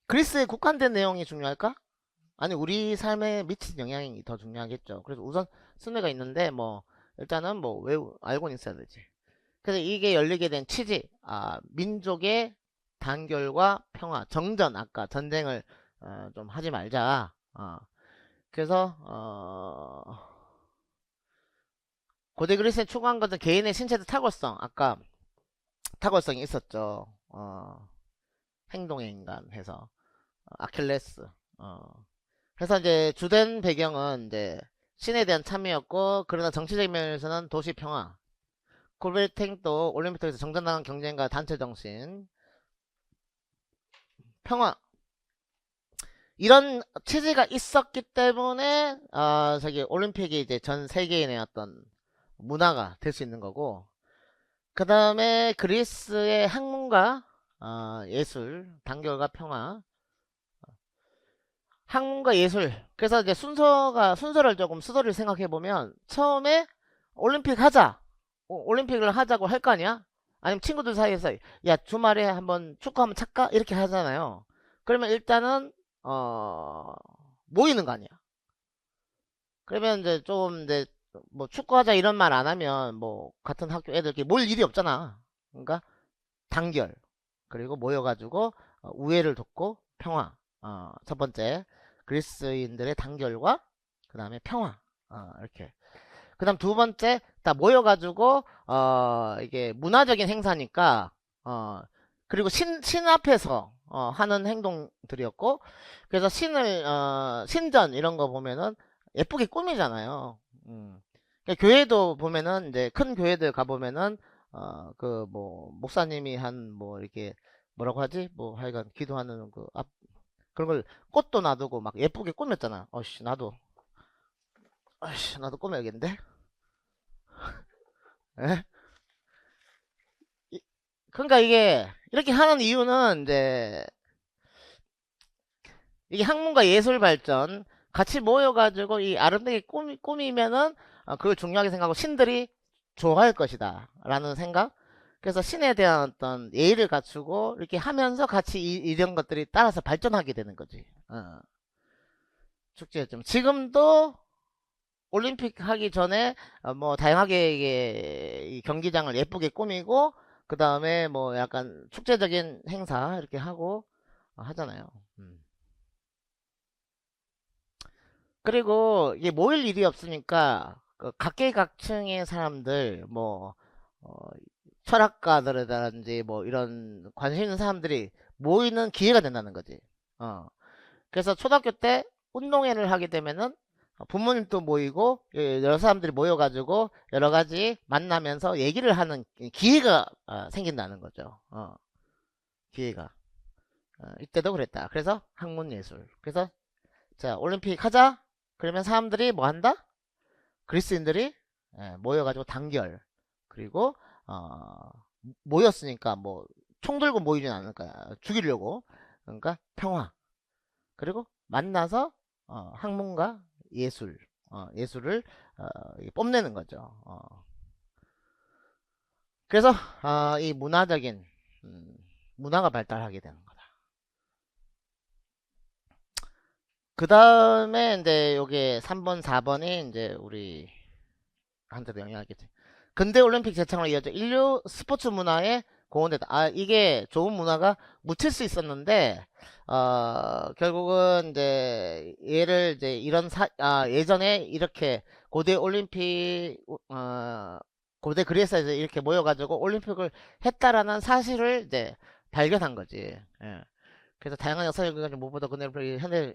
그리스에 국한된 내용이 중요할까? 아니 우리 삶에 미친 영향이 더 중요하겠죠. 그래서 우선 순위가 있는데 뭐 일단은 뭐 외우 알고는 있어야 되지. 그래서 이게 열리게 된 취지, 민족의 단결과 평화, 정전, 아까 전쟁을 좀 하지 말자. 그래서 고대 그리스에 추구한 것은 개인의 신체적 탁월성, 아까 탁월성이 있었죠. 행동의 인간 해서 아킬레스. 그래서 이제 주된 배경은 이제 신에 대한 참여였고, 그러나 정치적인 면에서는 도시 평화. 코벨탱도 올림픽에서 정전당한 경쟁과 단체 정신, 평화, 이런 체제가 있었기 때문에 저기 올림픽이 이제 전 세계인의 어떤 문화가 될 수 있는 거고, 그 다음에 그리스의 학문과 예술, 단결과 평화, 학문과 예술. 그래서 이제 순서를 조금 수도를 생각해 보면, 처음에 올림픽 하자, 올림픽을 하자고 할 거 아니야? 아니면 친구들 사이에서 야 주말에 한번 축구 한번 찰까 이렇게 하잖아요. 그러면 일단은 모이는 거 아니야. 그러면 이제 좀 이제 뭐 축구하자 이런 말 안 하면 뭐 같은 학교 애들끼리 모일 일이 없잖아. 그러니까 단결, 그리고 모여가지고 우애를 돕고 평화. 첫 번째 그리스인들의 단결과 그 다음에 평화. 이렇게. 그 다음 두 번째 다 모여가지고 이게 문화적인 행사니까 그리고 신 앞에서 하는 행동들이었고, 그래서 신전 이런 거 보면은 예쁘게 꾸미잖아요. 그러니까 교회도 보면은 이제 큰 교회들 가보면은 그 뭐 목사님이 한 뭐 이렇게 뭐라고 하지 뭐 하여간 기도하는 그 앞 그런 걸 꽃도 놔두고 막 예쁘게 꾸몄잖아. 나도 꾸며야겠는데. 예? 그러니까 이게 이렇게 하는 이유는 이제 이게 학문과 예술 발전 같이 모여가지고 이 아름다게 꾸미면은 그걸 중요하게 생각하고 신들이 좋아할 것이다 라는 생각. 그래서 신에 대한 어떤 예의를 갖추고 이렇게 하면서 같이 이런 것들이 따라서 발전하게 되는 거지. 축제 좀 지금도 올림픽 하기 전에 뭐 다양하게 이게 이 경기장을 예쁘게 꾸미고, 그 다음에 뭐 약간 축제적인 행사 이렇게 하고 하잖아요. 그리고 이게 모일 일이 없으니까 그 각계각층의 사람들 뭐 어, 철학가들이라든지 뭐 이런 관심 있는 사람들이 모이는 기회가 된다는 거지. 그래서 초등학교 때 운동회를 하게 되면은 부모님도 모이고 여러 사람들이 모여가지고 여러 가지 만나면서 얘기를 하는 기회가 생긴다는 거죠. 기회가. 이때도 그랬다. 그래서 학문예술. 그래서 자 올림픽 하자. 그러면 사람들이 뭐 한다? 그리스인들이 모여가지고 단결. 그리고 어, 모였으니까 뭐 총 들고 모이진 않을 거야. 죽이려고. 그러니까 평화. 그리고 만나서 학문과 예술을 뽐내는 거죠. 그래서 이 문화적인 음, 문화가 발달하게 되는 거다. 그 다음에 이제 요게 3번, 4번이 이제 우리 한테도 영향하겠지. 근대 올림픽 재창으로 이어져 인류 스포츠 문화의 공헌되다. 이게 좋은 문화가 묻힐 수 있었는데, 결국은 이제 얘를 이제 예전에 이렇게 고대 올림픽, 고대 그리스에서 이렇게 모여가지고 올림픽을 했다라는 사실을 이제 발견한 거지. 예. 그래서 다양한 역사적인 무엇보다 근대 올림픽이 현대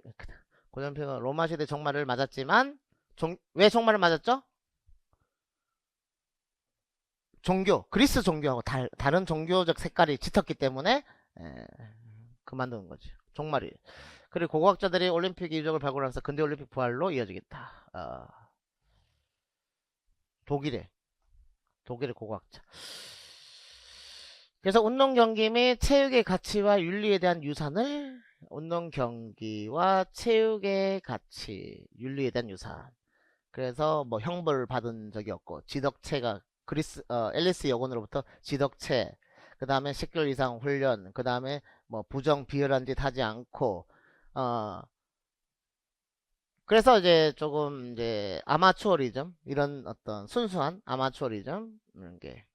고대 올림픽은 로마 시대 종말을 맞았지만, 왜 종말을 맞았죠? 그리스 종교하고 다른 종교적 색깔이 짙었기 때문에 에, 그만두는 거지. 종말이. 그리고 고고학자들이 올림픽 이적을 발굴하면서 근대 올림픽 부활로 이어지겠다. 독일의 독일의 고고학자. 그래서 운동 경기 및 체육의 가치와 윤리에 대한 유산을 운동 경기와 체육의 가치, 윤리에 대한 유산. 그래서 뭐 형벌을 받은 적이 없고 지덕체가 앨리스 여군으로부터 지덕체, 그 다음에 10개월 이상 훈련, 그 다음에 뭐 부정 비열한 짓 하지 않고 어 그래서 이제 조금 이제 아마추어리즘 이런 어떤 순수한 아마추어리즘 이런 게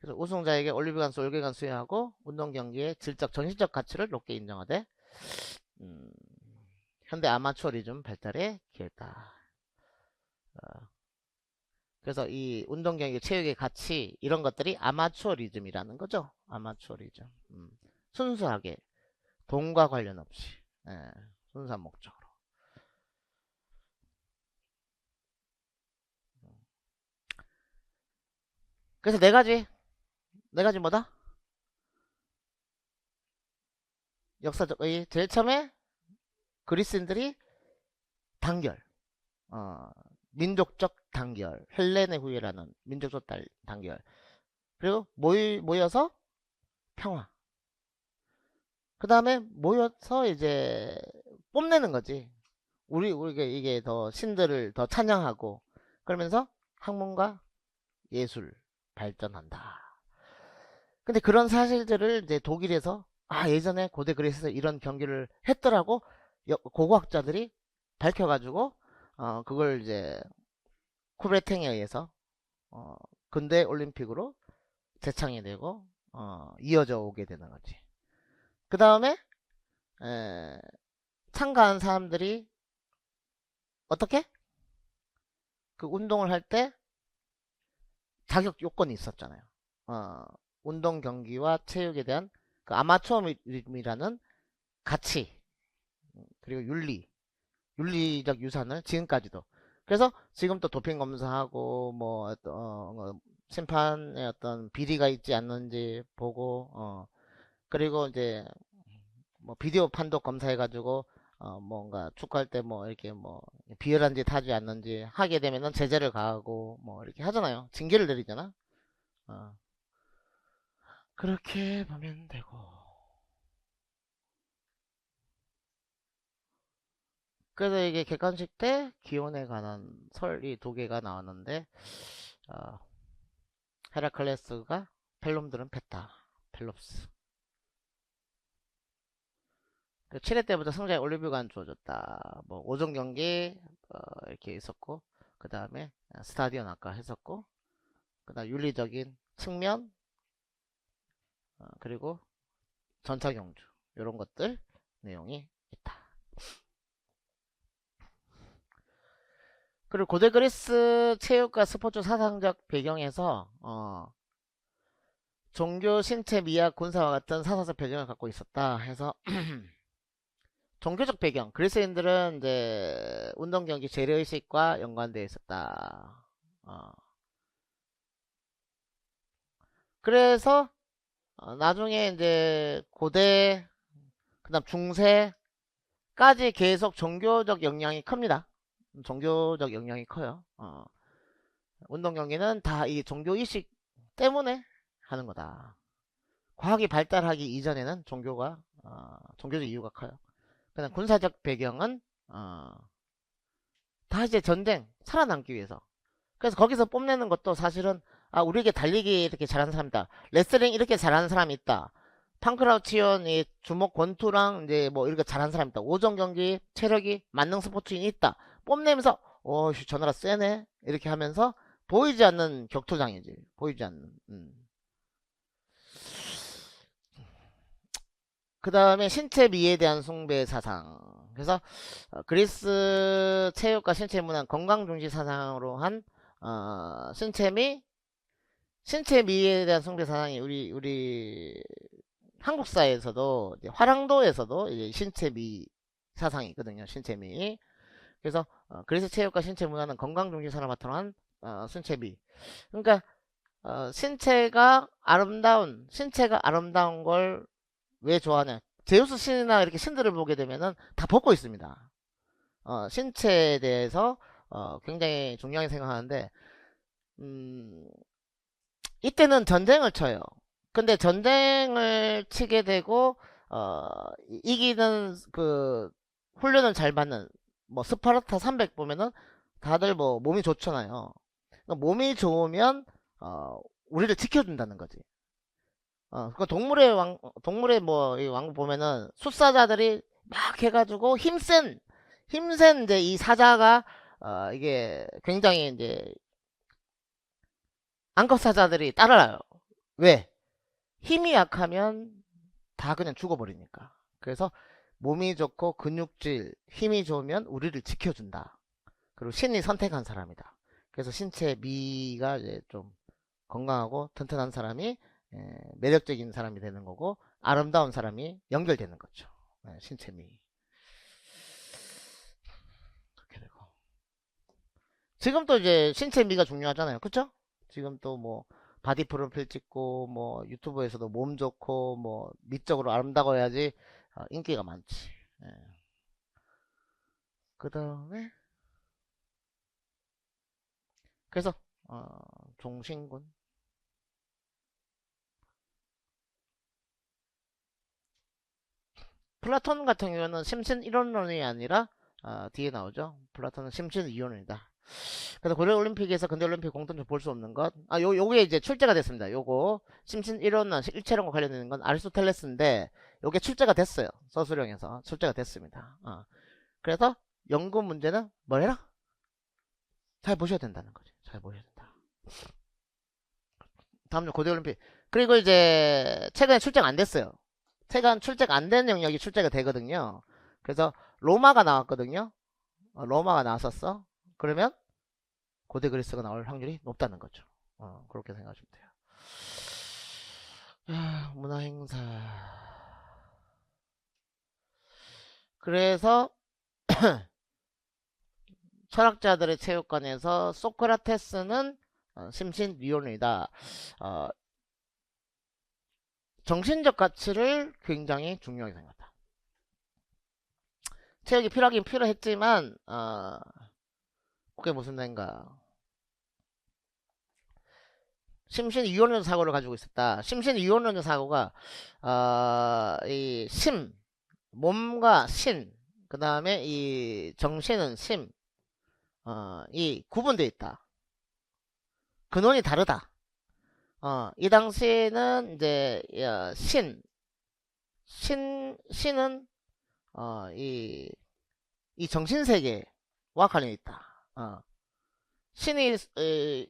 그래서 우승자에게 올림픽 간수, 올개간 수여하고 운동 경기의 질적, 정신적 가치를 높게 인정하되 음, 현대 아마추어리즘 발달에 기여했다. 어, 그래서 이 운동 경기, 체육의 가치 이런 것들이 아마추어리즘이라는 거죠. 아마추어리즘. 순수하게 돈과 관련 없이 예, 순수한 목적으로. 그래서 네 가지 뭐다? 역사적의 제일 처음에 그리스인들이 단결, 어, 민족적 단결, 헬레네 후예라는 민족적 단결. 그리고 모여서 평화. 그 다음에 모여서 이제 뽐내는 거지. 우리가 이게 더 신들을 더 찬양하고 그러면서 학문과 예술 발전한다. 근데 그런 사실들을 이제 독일에서 예전에 고대 그리스에서 이런 경기를 했더라고 고고학자들이 밝혀가지고 그걸 이제 쿠브레탱에 의해서 어, 근대 올림픽으로 재창이 되고 이어져 오게 되는 거지. 그 다음에 참가한 사람들이 어떻게 그 운동을 할 때 자격 요건이 있었잖아요. 어, 운동 경기와 체육에 대한 그 아마추어즘이라는 가치 그리고 윤리적 유산을 지금까지도 그래서 지금 또 도핑 검사하고 심판의 어떤 비리가 있지 않는지 보고 그리고 이제 뭐 비디오 판독 검사해가지고 뭔가 축구할 때 뭐 이렇게 뭐 비열한 짓 하지 않는지 하게 되면은 제재를 가하고 뭐 이렇게 하잖아요. 징계를 내리잖아. 어, 그렇게 보면 되고. 그래서 이게 객관식 때 기온에 관한 설이 두 개가 나왔는데 어, 헤라클레스가 펠롬들은 뺐다. 펠롭스. 그 7회 때부터 성장에 올리브가 주어졌다. 뭐 오전 경기 이렇게 있었고 그 다음에 스타디온 아까 했었고 그 다음 윤리적인 측면 그리고 전차 경주 이런 것들 내용이 있다. 그리고 고대 그리스 체육과 스포츠 사상적 배경에서 종교, 신체, 미학, 군사와 같은 사상적 배경을 갖고 있었다 해서 종교적 배경 그리스인들은 이제 운동 경기 재래의식과 연관되어 있었다. 어. 그래서 나중에 이제 고대 그다음 중세까지 계속 종교적 영향이 큽니다. 종교적 영향이 커요. 운동 경기는 다 이 종교의식 때문에 하는 거다. 과학이 발달하기 이전에는 종교적 이유가 커요. 그다음 군사적 배경은 다 이제 전쟁 살아남기 위해서. 그래서 거기서 뽐내는 것도 사실은 우리에게 달리기 이렇게 잘하는 사람이다. 레슬링 이렇게 잘하는 사람이 있다. 판크라우치온 이 주먹 권투랑 이제 뭐 이렇게 잘하는 사람이 있다. 오전 경기 체력이 만능 스포츠인이 있다. 뽐내면서 저 나라 세네 이렇게 하면서 보이지 않는 격투장이지. 보이지 않는. 그 다음에 신체 미에 대한 숭배 사상. 그래서 그리스 체육과 신체 문화는 건강 중시 사상으로 한 신체 미에 대한 숭배 사상이 우리 한국 사회에서도 이제 화랑도에서도 이제 신체 미 사상이 있거든요. 신체 미. 그래서 그리스 체육과 신체 문화는 건강 중시 사상을 바탕으로 한 신체 미. 그러니까 신체가 아름다운 걸 왜 좋아하냐? 제우스 신이나 이렇게 신들을 보게 되면은 다 벗고 있습니다. 신체에 대해서 굉장히 중요하게 생각하는데 이때는 전쟁을 쳐요. 근데 전쟁을 치게 되고 이기는 그 훈련을 잘 받는 뭐 스파르타 300 보면은 다들 뭐 몸이 좋잖아요. 그러니까 몸이 좋으면 우리를 지켜준다는 거지. 그 동물의 뭐, 이 왕국 보면은, 숫사자들이 막 해가지고, 힘센 이제 이 사자가, 이게 굉장히 이제, 암컷 사자들이 따라요. 왜? 힘이 약하면 다 그냥 죽어버리니까. 그래서 몸이 좋고 근육질, 힘이 좋으면 우리를 지켜준다. 그리고 신이 선택한 사람이다. 그래서 신체 미가 이제 좀 건강하고 튼튼한 사람이 매력적인 사람이 되는 거고 아름다운 사람이 연결되는 거죠. 신체 미. 그렇게 되고. 지금 또 이제 신체 미가 중요하잖아요. 그쵸? 지금 또 뭐 바디 프로필 찍고 뭐 유튜브에서도 몸 좋고 뭐 미적으로 아름다워야지 인기가 많지. 예. 그 다음에 그래서 어, 종신군 플라톤 같은 경우는 심신 이론론이 아니라 뒤에 나오죠. 플라톤은 심신 이론이다. 그래서 고려 올림픽에서 근대 올림픽 공통적으로 볼 수 없는 것, 요게 이제 출제가 됐습니다. 요거 심신 이론론 일체론과 관련되는 건 아리스토텔레스인데 요게 출제가 됐어요. 서술형에서 출제가 됐습니다. 그래서 연구 문제는 뭘 해라? 잘 보셔야 된다는 거지. 잘 보셔야 된다. 다음 주 고대 올림픽. 그리고 이제 최근에 출제가 안 됐어요. 최근 출제가 안 된 영역이 출제가 되거든요. 그래서 로마가 나왔거든요. 로마가 나왔었어. 그러면 고대 그리스가 나올 확률이 높다는 거죠. 그렇게 생각하시면 돼요. 문화행사. 그래서 철학자들의 체육관에서 소크라테스는 심신미온이다. 정신적 가치를 굉장히 중요하게 생각한다. 체육이 필요하긴 필요했지만 그게 무슨 말인가. 심신이원론 사고를 가지고 있었다. 심신이원론 사고가 이 몸과 신, 그 다음에 이 정신은 이 구분되어 있다. 근원이 다르다. 이 당시에는 이제 신은 이 정신세계와 관련이 있다. 신이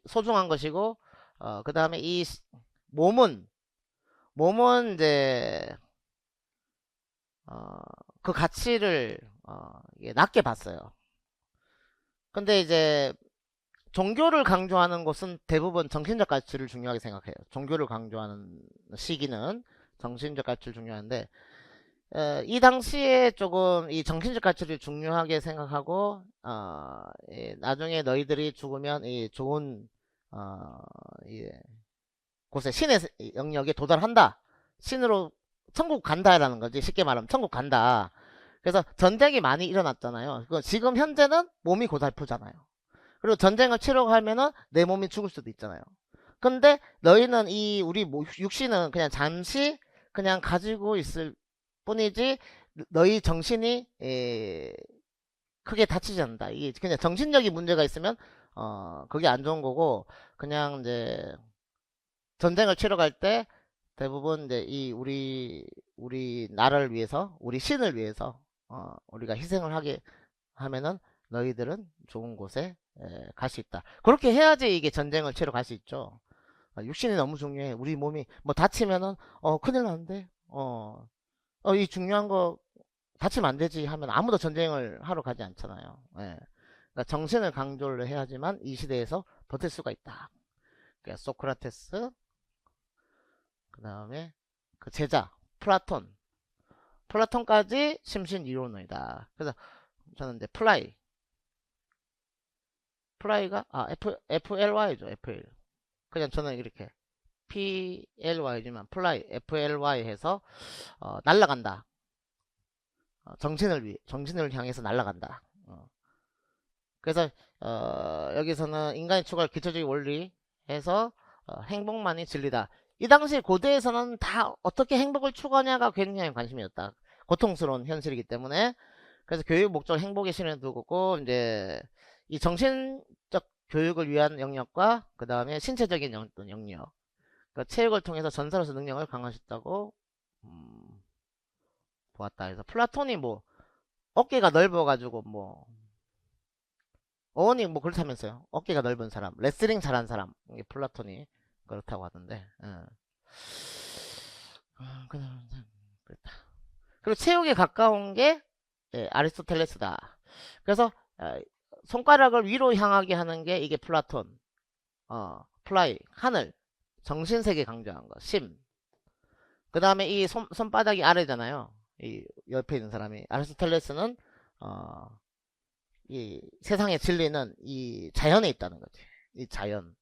소중한 것이고 그 다음에 이 몸은 이제 그 가치를 낮게 봤어요. 근데 이제 종교를 강조하는 곳은 대부분 정신적 가치를 중요하게 생각해요. 종교를 강조하는 시기는 정신적 가치를 중요한데 이 당시에 조금 이 정신적 가치를 중요하게 생각하고 나중에 너희들이 죽으면 이 좋은 어, 이 곳에 신의 영역에 도달한다. 신으로 천국 간다라는 거지. 쉽게 말하면 천국 간다. 그래서 전쟁이 많이 일어났잖아요. 지금 현재는 몸이 고달프잖아요. 그리고 전쟁을 치려고 하면은 내 몸이 죽을 수도 있잖아요. 근데 너희는 우리 육신은 그냥 잠시 그냥 가지고 있을 뿐이지 너희 정신이 크게 다치지 않는다. 이게 그냥 정신적인 문제가 있으면 그게 안 좋은 거고 그냥 이제 전쟁을 치러 갈 때 대부분 이제 우리 나라를 위해서 우리 신을 위해서 우리가 희생을 하게 하면은 너희들은 좋은 곳에 갈 수 있다. 그렇게 해야지 이게 전쟁을 치러 갈 수 있죠. 육신이 너무 중요해. 우리 몸이 뭐 다치면은 큰일 나는데 이 중요한 거 다치면 안 되지 하면 아무도 전쟁을 하러 가지 않잖아요. 예. 그러니까 정신을 강조를 해야지만 이 시대에서 버틸 수가 있다. 그러니까 소크라테스, 그 다음에 그 제자 플라톤까지 심신 이론이다. 그래서 저는 이제 플라이가 FLY죠. FL. 그냥 저는 이렇게 PLY지만 FLY 해서 날아간다. 정신을 향해서 날아간다. 그래서 여기서는 인간의 추구할 기초적인 원리 해서 행복만이 진리다. 이 당시 고대에서는 다 어떻게 행복을 추구하냐가 굉장히 관심이었다. 고통스러운 현실이기 때문에. 그래서 교육 목적 행복의 실현을 두고 이제 이 정신적 교육을 위한 영역과 그 다음에 신체적인 영역. 그러니까 체육을 통해서 전사로서 능력을 강화했다고 보았다. 그래서 플라톤이 뭐 어깨가 넓어가지고 뭐 어원이 뭐 그렇다면서요. 어깨가 넓은 사람, 레슬링 잘한 사람, 이게 플라톤이 그렇다고 하던데. 그렇다. 그리고 체육에 가까운 게 아리스토텔레스다. 그래서 손가락을 위로 향하게 하는 게 이게 플라톤, 플라이, 하늘, 정신세계 강조한 거, 심. 그 다음에 이 손바닥이 아래잖아요. 이 옆에 있는 사람이. 아리스토텔레스는 어, 이 세상의 진리는 이 자연에 있다는 거지. 이 자연.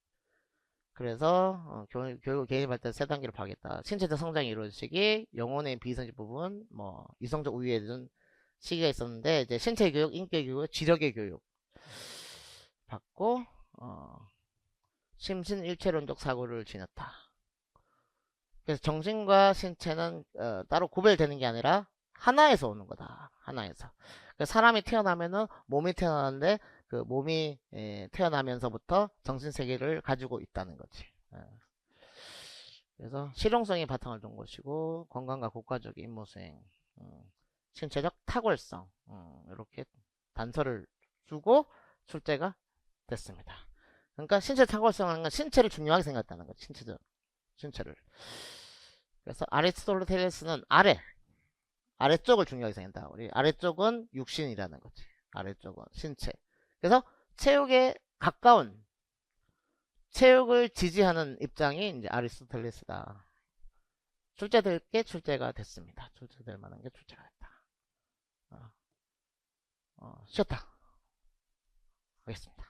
그래서 결국 개인 발달 세 단계로 파겠다. 신체적 성장이 이루어지기, 영혼의 비이성적 부분, 뭐 이성적 우위에 든 시기가 있었는데 이제 신체 교육, 인격 교육, 지력의 교육 받고 심신일체론적 사고를 지녔다. 그래서 정신과 신체는 따로 구별되는 게 아니라 하나에서 오는 거다. 하나에서. 그래서 사람이 태어나면은 몸이 태어나는데 그 몸이 태어나면서부터 정신세계를 가지고 있다는 거지. 그래서 실용성이 바탕을 둔 것이고 건강과 국가적인 임무수행, 신체적 탁월성, 이렇게 단서를 주고 출제가 됐습니다. 그러니까 신체 탁월성은 신체를 중요하게 생각했다는 거지. 신체를. 그래서 아리스토텔레스는 아래쪽을 중요하게 생각한다. 우리 아래쪽은 육신이라는 거지. 아래쪽은 신체. 그래서 체육에 가까운 체육을 지지하는 입장이 이제 아리스토텔레스다. 출제될 게 출제가 됐습니다. 출제될 만한 게 출제가 됐다. 쉬었다 하겠습니다.